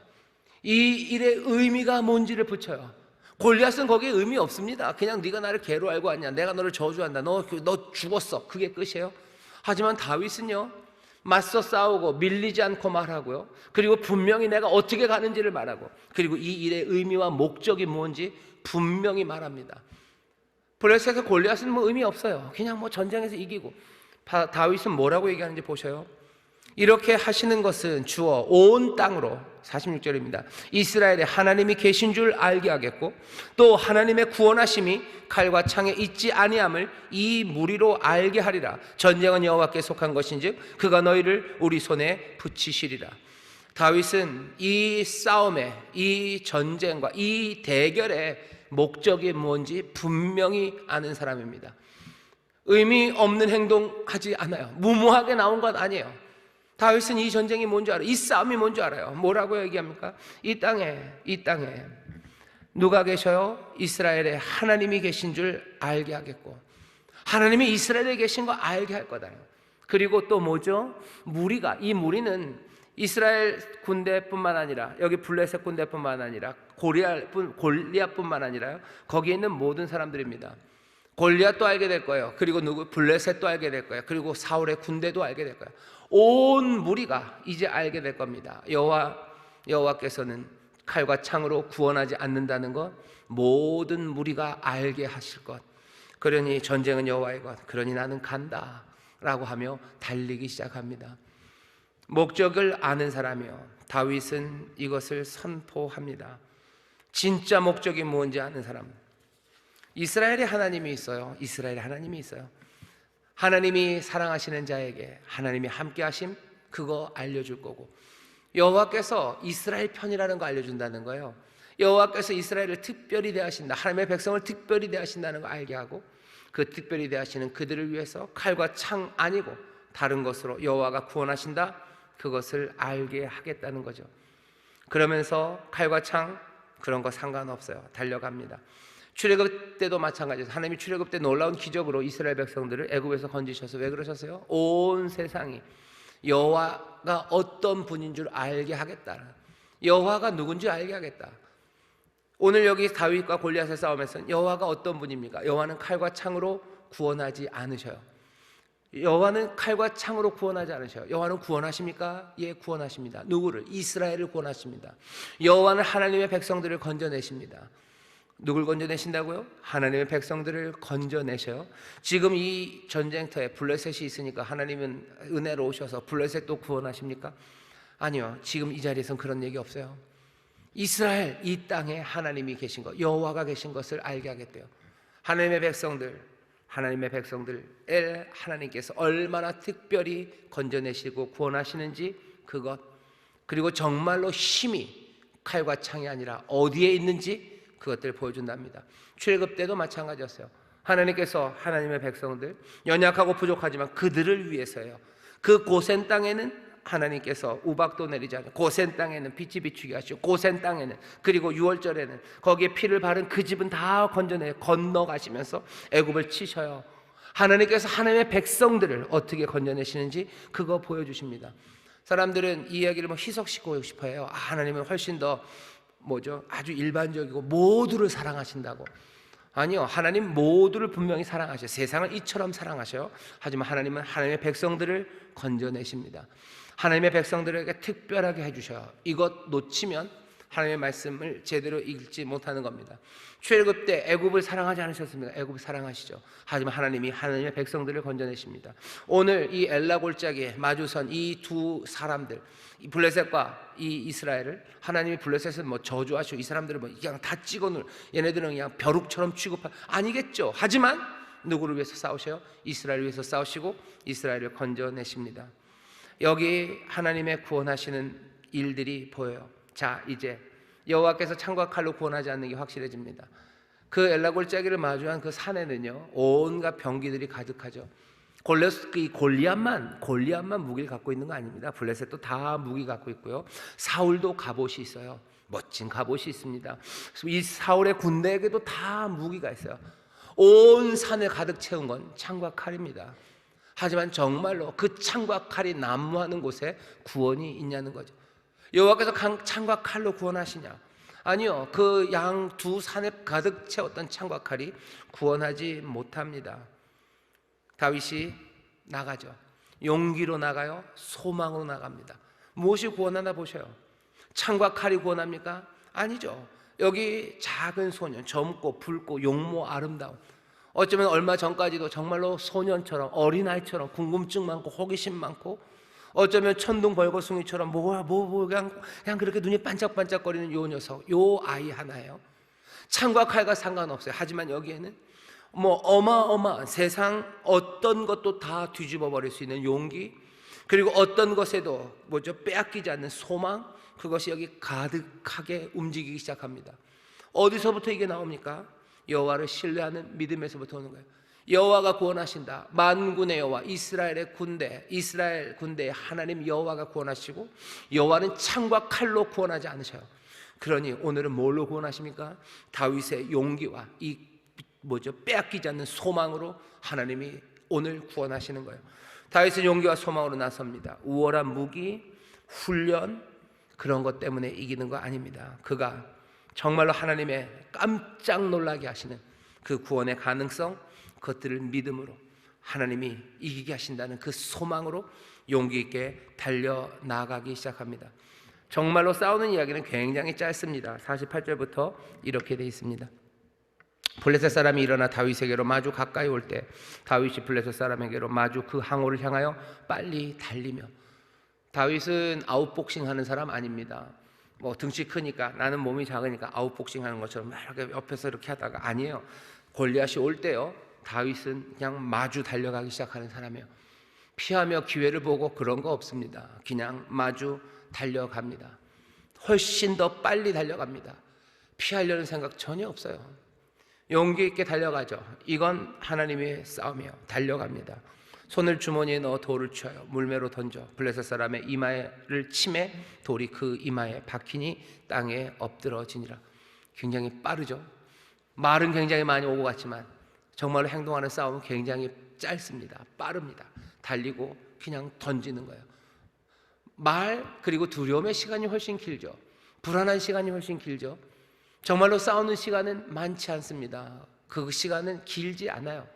이 일의 의미가 뭔지를 붙여요. 골리앗은 거기에 의미 없습니다. 그냥 네가 나를 개로 알고 왔냐, 내가 너를 저주한다, 너 죽었어, 그게 끝이에요. 하지만 다윗은요, 맞서 싸우고 밀리지 않고 말하고요, 그리고 분명히 내가 어떻게 가는지를 말하고, 그리고 이 일의 의미와 목적이 뭔지 분명히 말합니다. 블레셋의 골리앗은 뭐 의미 없어요. 그냥 뭐 전쟁에서 이기고. 다윗은 뭐라고 얘기하는지 보셔요. 이렇게 하시는 것은 주어 온 땅으로, 46절입니다, 이스라엘에 하나님이 계신 줄 알게 하겠고, 또 하나님의 구원하심이 칼과 창에 있지 아니함을 이 무리로 알게 하리라. 전쟁은 여호와께 속한 것인즉 그가 너희를 우리 손에 붙이시리라. 다윗은 이 싸움에, 이 전쟁과 이 대결의 목적이 뭔지 분명히 아는 사람입니다. 의미 없는 행동하지 않아요. 무모하게 나온 건 아니에요. 다윗은 이 전쟁이 뭔지 알아요. 이 싸움이 뭔지 알아요. 뭐라고 얘기합니까? 이 땅에 누가 계셔요? 이스라엘에 하나님이 계신 줄 알게 하겠고, 하나님이 이스라엘에 계신 거 알게 할 거다. 그리고 또 뭐죠? 이 무리는 이스라엘 군대뿐만 아니라, 여기 블레셋 군대뿐만 아니라 골리앗뿐만 아니라요, 거기에 있는 모든 사람들입니다. 골리앗도 알게 될 거예요. 그리고 블레셋도 알게 될 거예요. 그리고 사울의 군대도 알게 될 거예요. 온 무리가 이제 알게 될 겁니다. 여호와께서는 칼과 창으로 구원하지 않는다는 것, 모든 무리가 알게 하실 것. 그러니 전쟁은 여호와의 것, 그러니 나는 간다 라고 하며 달리기 시작합니다. 목적을 아는 사람이요, 다윗은 이것을 선포합니다. 진짜 목적이 뭔지 아는 사람. 이스라엘에 하나님이 있어요. 이스라엘에 하나님이 있어요. 하나님이 사랑하시는 자에게 하나님이 함께하심, 그거 알려줄 거고, 여호와께서 이스라엘 편이라는 거 알려준다는 거예요. 여호와께서 이스라엘을 특별히 대하신다, 하나님의 백성을 특별히 대하신다는 거 알게 하고, 그 특별히 대하시는 그들을 위해서 칼과 창 아니고 다른 것으로 여호와가 구원하신다, 그것을 알게 하겠다는 거죠. 그러면서 칼과 창 그런 거 상관없어요. 달려갑니다. 출애굽 때도 마찬가지예요. 하나님이 출애굽 때 놀라운 기적으로 이스라엘 백성들을 애굽에서 건지셔서 왜 그러셨어요? 온 세상이 여호와가 어떤 분인 줄 알게 하겠다, 여호와가 누군지 알게 하겠다. 오늘 여기 다윗과 골리앗의 싸움에서는 여호와가 어떤 분입니까? 여호와는 칼과 창으로 구원하지 않으셔요. 여호와는 칼과 창으로 구원하지 않으셔요. 여호와는 구원하십니까? 예, 구원하십니다. 누구를? 이스라엘을 구원하십니다. 여호와는 하나님의 백성들을 건져내십니다. 누굴 건져내신다고요? 하나님의 백성들을 건져내셔요. 지금 이 전쟁터에 블레셋이 있으니까 하나님은 은혜로 오셔서 블레셋도 구원하십니까? 아니요. 지금 이 자리에서는 그런 얘기 없어요. 이스라엘, 이 땅에 하나님이 계신 것, 여호와가 계신 것을 알게 하겠대요. 하나님의 백성들을 하나님께서 얼마나 특별히 건져내시고 구원하시는지 그것, 그리고 정말로 힘이 칼과 창이 아니라 어디에 있는지 그것들을 보여준답니다. 출애굽 때도 마찬가지였어요. 하나님께서 하나님의 백성들, 연약하고 부족하지만 그들을 위해서요, 그 고센 땅에는 하나님께서 우박도 내리지 않고, 고센 땅에는 빛이 비추게 하시고, 고센 땅에는, 그리고 6월절에는 거기에 피를 바른 그 집은 다 건너가시면서 애굽을 치셔요. 하나님께서 하나님의 백성들을 어떻게 건져내시는지 그거 보여주십니다. 사람들은 이 이야기를 희석시키고 싶어요. 하나님은 훨씬 더 아주 일반적이고 모두를 사랑하신다고. 아니요, 하나님 모두를 분명히 사랑하셔요. 세상을 이처럼 사랑하셔요. 하지만 하나님은 하나님의 백성들을 건져내십니다. 하나님의 백성들에게 특별하게 해주셔요. 이것 놓치면 하나님의 말씀을 제대로 읽지 못하는 겁니다. 출애굽 때 애굽을 사랑하지 않으셨습니까? 애굽을 사랑하시죠. 하지만 하나님이 하나님의 백성들을 건져내십니다. 오늘 이 엘라 골짜기에 마주선 이 두 사람들, 이 블레셋과 이 이스라엘을 하나님이, 블레셋은 저주하시고 이 사람들을 그냥 다 찍어놓을, 얘네들은 그냥 벼룩처럼 취급할, 아니겠죠. 하지만 누구를 위해서 싸우셔요? 이스라엘을 위해서 싸우시고 이스라엘을 건져내십니다. 여기 하나님의 구원하시는 일들이 보여요. 자, 이제 여호와께서 창과 칼로 구원하지 않는 게 확실해집니다. 그 엘라 골짜기를 마주한 그 산에는요, 온갖 병기들이 가득하죠. 골리앗만 무기를 갖고 있는 거 아닙니다. 블레셋도 다 무기 갖고 있고요. 사울도 갑옷이 있어요. 멋진 갑옷이 있습니다. 이 사울의 군대에게도 다 무기가 있어요. 온 산을 가득 채운 건 창과 칼입니다. 하지만 정말로 그 창과 칼이 난무하는 곳에 구원이 있냐는 거죠. 여호와께서 창과 칼로 구원하시냐? 아니요, 그 양 두 산에 가득 채웠던 창과 칼이 구원하지 못합니다. 다윗이 나가죠. 용기로 나가요, 소망으로 나갑니다. 무엇이 구원하나 보셔요. 창과 칼이 구원합니까? 아니죠. 여기 작은 소년, 젊고 붉고 용모 아름다운, 어쩌면 얼마 전까지도 정말로 소년처럼 어린아이처럼 궁금증 많고 호기심 많고, 어쩌면 천둥 벌거숭이처럼 그냥 그렇게 눈이 반짝반짝거리는 요 녀석, 요 아이 하나예요. 창과 칼과 상관없어요. 하지만 여기에는 어마어마한 세상 어떤 것도 다 뒤집어 버릴 수 있는 용기, 그리고 어떤 것에도 빼앗기지 않는 소망, 그것이 여기 가득하게 움직이기 시작합니다. 어디서부터 이게 나옵니까? 여호와를 신뢰하는 믿음에서부터 오는 거예요. 여호와가 구원하신다. 만군의 여호와, 이스라엘 군대의 하나님 여호와가 구원하시고, 여호와는 창과 칼로 구원하지 않으셔요. 그러니 오늘은 뭘로 구원하십니까? 다윗의 용기와 이 빼앗기지 않는 소망으로 하나님이 오늘 구원하시는 거예요. 다윗은 용기와 소망으로 나섭니다. 우월한 무기, 훈련, 그런 것 때문에 이기는 거 아닙니다. 그가 정말로 하나님의 깜짝 놀라게 하시는 그 구원의 가능성, 그것들을 믿음으로 하나님이 이기게 하신다는 그 소망으로 용기 있게 달려나가기 시작합니다. 정말로 싸우는 이야기는 굉장히 짧습니다. 48절부터 이렇게 되어 있습니다. 블레셋 사람이 일어나 다윗에게로 마주 가까이 올 때 다윗이 블레셋 사람에게로 마주 그 항우를 향하여 빨리 달리며, 다윗은 아웃복싱 하는 사람 아닙니다. 등치 크니까, 나는 몸이 작으니까 아웃복싱 하는 것처럼 막 이렇게 옆에서 이렇게 하다가, 아니에요. 골리앗이 올 때요, 다윗은 그냥 마주 달려가기 시작하는 사람이에요. 피하며 기회를 보고 그런 거 없습니다. 그냥 마주 달려갑니다. 훨씬 더 빨리 달려갑니다. 피하려는 생각 전혀 없어요. 용기 있게 달려가죠. 이건 하나님의 싸움이에요. 달려갑니다. 손을 주머니에 넣어 돌을 쳐요. 물매로 던져 블레셋 사람의 이마를 치매 돌이 그 이마에 박히니 땅에 엎드러지니라. 굉장히 빠르죠. 말은 굉장히 많이 오고 갔지만 정말로 행동하는 싸움은 굉장히 짧습니다. 빠릅니다. 달리고 그냥 던지는 거예요. 말 그리고 두려움의 시간이 훨씬 길죠. 불안한 시간이 훨씬 길죠. 정말로 싸우는 시간은 많지 않습니다. 그 시간은 길지 않아요.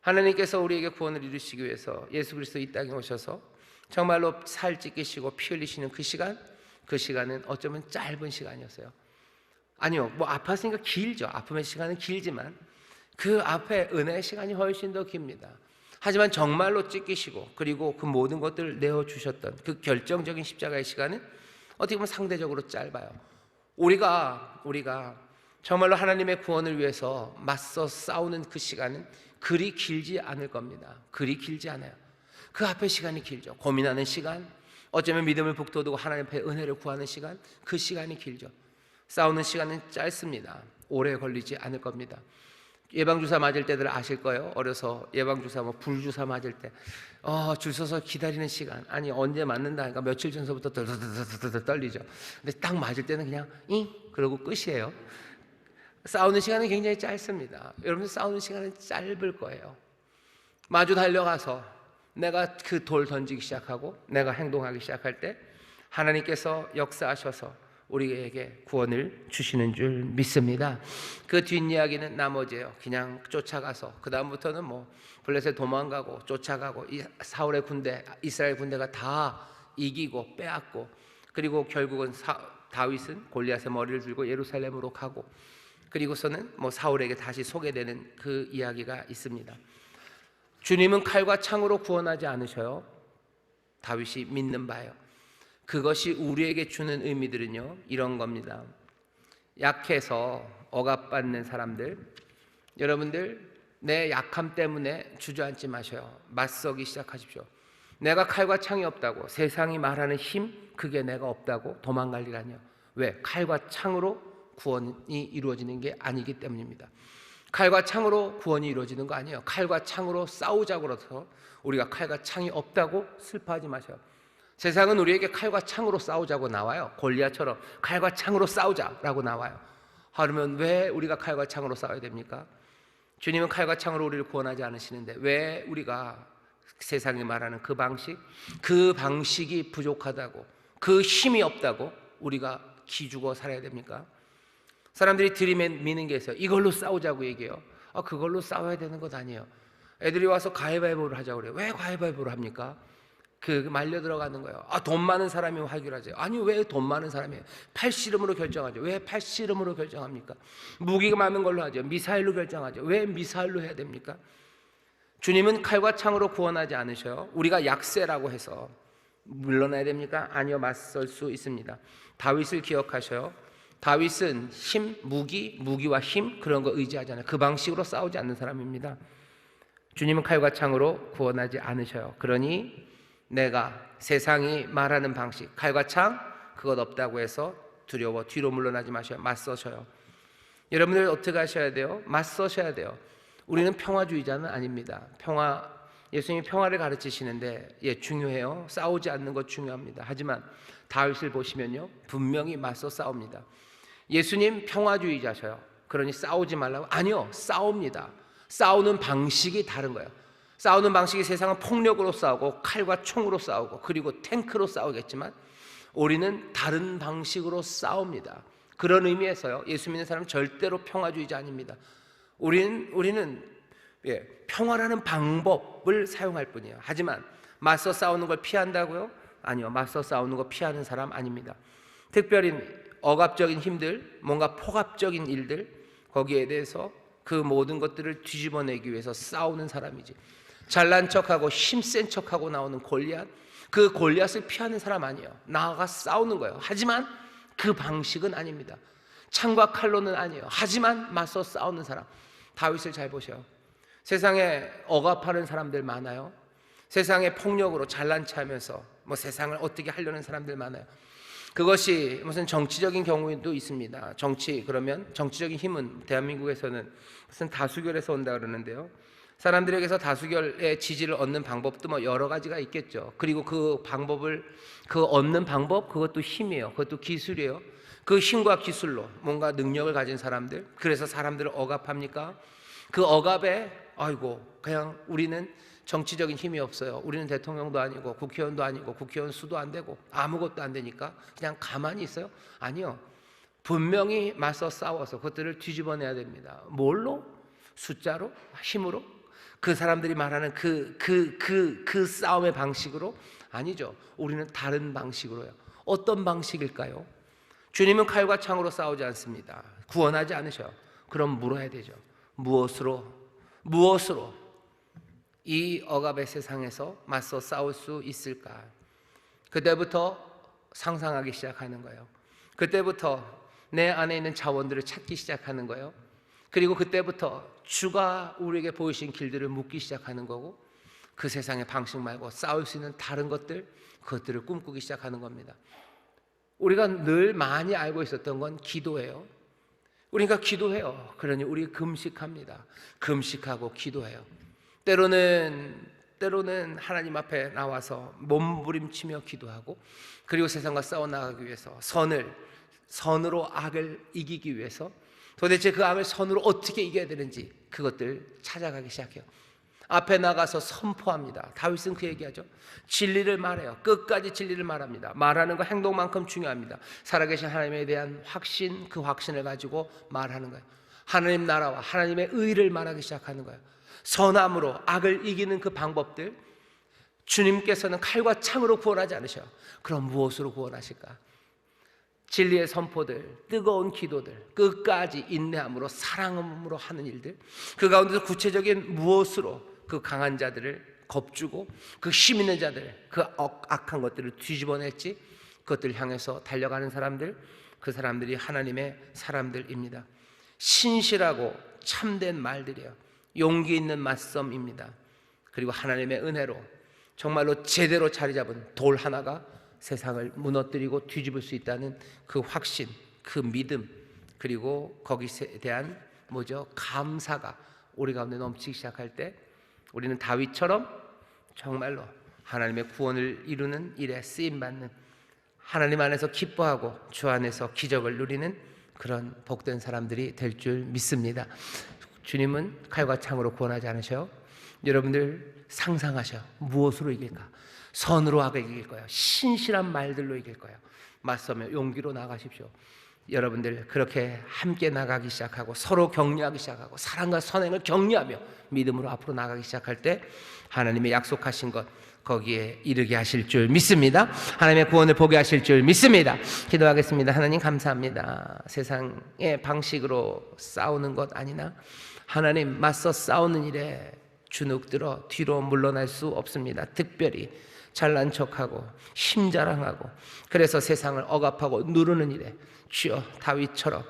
하나님께서 우리에게 구원을 이루시기 위해서 예수 그리스도 이 땅에 오셔서 정말로 살 찢기시고 피 흘리시는 그 시간은 어쩌면 짧은 시간이었어요. 아니요, 아팠으니까 길죠. 아픔의 시간은 길지만 그 앞에 은혜의 시간이 훨씬 더 깁니다. 하지만 정말로 찢기시고 그리고 그 모든 것들을 내어주셨던 그 결정적인 십자가의 시간은 어떻게 보면 상대적으로 짧아요. 우리가 정말로 하나님의 구원을 위해서 맞서 싸우는 그 시간은 그리 길지 않을 겁니다. 그리 길지 않아요. 그 앞에 시간이 길죠. 고민하는 시간, 어쩌면 믿음을 북돋우고 하나님 앞에 은혜를 구하는 시간, 그 시간이 길죠. 싸우는 시간은 짧습니다. 오래 걸리지 않을 겁니다. 예방주사 맞을 때들 아실 거예요. 어려서 예방주사 불주사 맞을 때 줄 서서 기다리는 시간, 아니 언제 맞는다 하니까 며칠 전서부터 떨리죠. 근데 딱 맞을 때는 그냥 그러고 끝이에요. 싸우는 시간은 굉장히 짧습니다. 여러분, 싸우는 시간은 짧을 거예요. 마주 달려가서 내가 그 돌 던지기 시작하고 내가 행동하기 시작할 때 하나님께서 역사하셔서 우리에게 구원을 주시는 줄 믿습니다. 그 뒷이야기는 나머지예요. 그냥 쫓아가서 그 다음부터는 블레셋 도망가고 쫓아가고 사울의 군대, 이스라엘 군대가 다 이기고 빼앗고, 그리고 결국은 다윗은 골리앗의 머리를 들고 예루살렘으로 가고, 그리고서는 사울에게 다시 소개되는 그 이야기가 있습니다. 주님은 칼과 창으로 구원하지 않으셔요. 다윗이 믿는 바예요. 그것이 우리에게 주는 의미들은요, 이런 겁니다. 약해서 억압받는 사람들, 여러분들 내 약함 때문에 주저앉지 마셔요. 맞서기 시작하십시오. 내가 칼과 창이 없다고, 세상이 말하는 힘, 그게 내가 없다고 도망갈 일 아니에요. 왜? 칼과 창으로 구원이 이루어지는 게 아니기 때문입니다. 칼과 창으로 구원이 이루어지는 거 아니에요. 칼과 창으로 싸우자고 해서 우리가 칼과 창이 없다고 슬퍼하지 마셔요. 세상은 우리에게 칼과 창으로 싸우자고 나와요. 골리앗처럼 칼과 창으로 싸우자라고 나와요. 그러면 왜 우리가 칼과 창으로 싸워야 됩니까? 주님은 칼과 창으로 우리를 구원하지 않으시는데 왜 우리가 세상이 말하는 그 방식이 부족하다고, 그 힘이 없다고 우리가 기죽어 살아야 됩니까? 사람들이 들이미는 게 있어요. 이걸로 싸우자고 얘기해요. 그걸로 싸워야 되는 것 아니에요. 애들이 와서 가위바위보를 하자고 그래요. 왜 가위바위보를 합니까? 말려 들어가는 거예요. 돈 많은 사람이 해결하죠. 아니, 왜 돈 많은 사람이에요? 팔씨름으로 결정하죠. 왜 팔씨름으로 결정합니까? 무기가 많은 걸로 하죠. 미사일로 결정하죠. 왜 미사일로 해야 됩니까? 주님은 칼과 창으로 구원하지 않으셔요. 우리가 약세라고 해서 물러나야 됩니까? 아니요, 맞설 수 있습니다. 다윗을 기억하셔요. 다윗은 힘, 무기와 힘 그런 거 의지하잖아요. 그 방식으로 싸우지 않는 사람입니다. 주님은 칼과 창으로 구원하지 않으셔요. 그러니 내가 세상이 말하는 방식, 칼과 창 그것 없다고 해서 두려워 뒤로 물러나지 마셔요. 맞서셔요. 여러분들 어떻게 하셔야 돼요? 맞서셔야 돼요. 우리는 평화주의자는 아닙니다. 예수님이 평화를 가르치시는데 중요해요. 싸우지 않는 것 중요합니다. 하지만 다윗을 보시면요, 분명히 맞서 싸웁니다. 예수님 평화주의자셔요. 그러니 싸우지 말라고? 아니요, 싸웁니다. 싸우는 방식이 다른 거예요. 싸우는 방식이 세상은 폭력으로 싸우고 칼과 총으로 싸우고 그리고 탱크로 싸우겠지만 우리는 다른 방식으로 싸웁니다. 그런 의미에서요, 예수 믿는 사람은 절대로 평화주의자 아닙니다. 우리는 평화라는 방법을 사용할 뿐이에요. 하지만 맞서 싸우는 걸 피한다고요? 아니요, 맞서 싸우는 거 피하는 사람 아닙니다. 특별히 억압적인 힘들, 뭔가 폭압적인 일들, 거기에 대해서 그 모든 것들을 뒤집어내기 위해서 싸우는 사람이지, 잘난 척하고 힘센 척하고 나오는 골리앗, 그 골리앗을 피하는 사람 아니에요. 나아가 싸우는 거예요. 하지만 그 방식은 아닙니다. 창과 칼로는 아니에요. 하지만 맞서 싸우는 사람. 다윗을 잘 보셔요. 세상에 억압하는 사람들 많아요. 세상의 폭력으로 잘난 체하면서 세상을 어떻게 하려는 사람들 많아요. 그것이 무슨 정치적인 경우도 있습니다. 그러면 정치적인 힘은 대한민국에서는 무슨 다수결에서 온다 그러는데요, 사람들에게서 다수결의 지지를 얻는 방법도 여러 가지가 있겠죠. 그리고 그 얻는 방법, 그것도 힘이에요. 그것도 기술이에요. 그 힘과 기술로 뭔가 능력을 가진 사람들, 그래서 사람들을 억압합니까? 그 억압에 그냥 우리는 정치적인 힘이 없어요. 우리는 대통령도 아니고 국회의원도 아니고 국회의원 수도 안 되고 아무것도 안 되니까 그냥 가만히 있어요? 아니요. 분명히 맞서 싸워서 그것들을 뒤집어내야 됩니다. 뭘로? 숫자로? 힘으로? 그 사람들이 말하는 그 싸움의 방식으로? 아니죠. 우리는 다른 방식으로요. 어떤 방식일까요? 주님은 칼과 창으로 싸우지 않습니다. 구원하지 않으셔요. 그럼 물어야 되죠. 무엇으로 이 억압의 세상에서 맞서 싸울 수 있을까? 그때부터 상상하기 시작하는 거예요. 그때부터 내 안에 있는 자원들을 찾기 시작하는 거예요. 그리고 그때부터 주가 우리에게 보이신 길들을 묻기 시작하는 거고, 그 세상의 방식 말고 싸울 수 있는 다른 그것들을 꿈꾸기 시작하는 겁니다. 우리가 늘 많이 알고 있었던 건 기도예요. 우리가 기도해요. 그러니 우리 금식합니다. 금식하고 기도해요. 때로는 하나님 앞에 나와서 몸부림치며 기도하고, 그리고 세상과 싸워나가기 위해서 선으로 악을 이기기 위해서 도대체 그 악을 선으로 어떻게 이겨야 되는지 그것들 찾아가기 시작해요. 앞에 나가서 선포합니다. 다윗은 그 얘기하죠. 진리를 말해요. 끝까지 진리를 말합니다. 말하는 거 행동만큼 중요합니다. 살아계신 하나님에 대한 확신, 그 확신을 가지고 말하는 거예요. 하나님 나라와 하나님의 의를 말하기 시작하는 거예요. 선함으로 악을 이기는 그 방법들, 주님께서는 칼과 창으로 구원하지 않으셔요. 그럼 무엇으로 구원하실까? 진리의 선포들, 뜨거운 기도들, 끝까지 인내함으로 사랑함으로 하는 일들, 그 가운데서 구체적인 무엇으로 그 강한 자들을 겁주고 그 힘 있는 자들, 그 악한 것들을 뒤집어낼지 그것들을 향해서 달려가는 사람들, 그 사람들이 하나님의 사람들입니다. 신실하고 참된 말들이에요. 용기 있는 맞섬입니다. 그리고 하나님의 은혜로 정말로 제대로 자리 잡은 돌 하나가 세상을 무너뜨리고 뒤집을 수 있다는 그 확신, 그 믿음, 그리고 거기에 대한 감사가 우리 가운데 넘치기 시작할 때 우리는 다윗처럼 정말로 하나님의 구원을 이루는 일에 쓰임받는, 하나님 안에서 기뻐하고 주 안에서 기적을 누리는 그런 복된 사람들이 될 줄 믿습니다. 주님은 칼과 창으로 구원하지 않으셔요. 여러분들 상상하셔. 무엇으로 이길까? 선으로 악을 이길 거예요. 신실한 말들로 이길 거예요. 맞서며 용기로 나가십시오. 여러분들 그렇게 함께 나가기 시작하고 서로 격려하기 시작하고 사랑과 선행을 격려하며 믿음으로 앞으로 나가기 시작할 때 하나님의 약속하신 것 거기에 이르게 하실 줄 믿습니다. 하나님의 구원을 보게 하실 줄 믿습니다. 기도하겠습니다. 하나님 감사합니다. 세상의 방식으로 싸우는 것 아니나 하나님 맞서 싸우는 일에 주눅들어 뒤로 물러날 수 없습니다. 특별히 잘난 척하고 힘자랑하고 그래서 세상을 억압하고 누르는 일에 주여 다윗처럼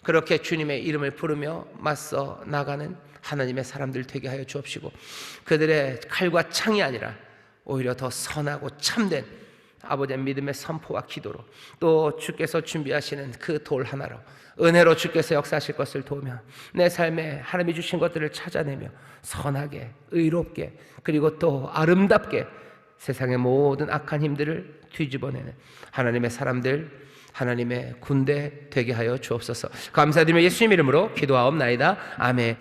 그렇게 주님의 이름을 부르며 맞서 나가는 하나님의 사람들 되게 하여 주옵시고 그들의 칼과 창이 아니라 오히려 더 선하고 참된 아버지의 믿음의 선포와 기도로 또 주께서 준비하시는 그 돌 하나로 은혜로 주께서 역사하실 것을 도우며 내 삶에 하나님이 주신 것들을 찾아내며 선하게 의롭게 그리고 또 아름답게 세상의 모든 악한 힘들을 뒤집어내는 하나님의 사람들 하나님의 군대 되게 하여 주옵소서. 감사드리며 예수님 이름으로 기도하옵나이다. 아멘.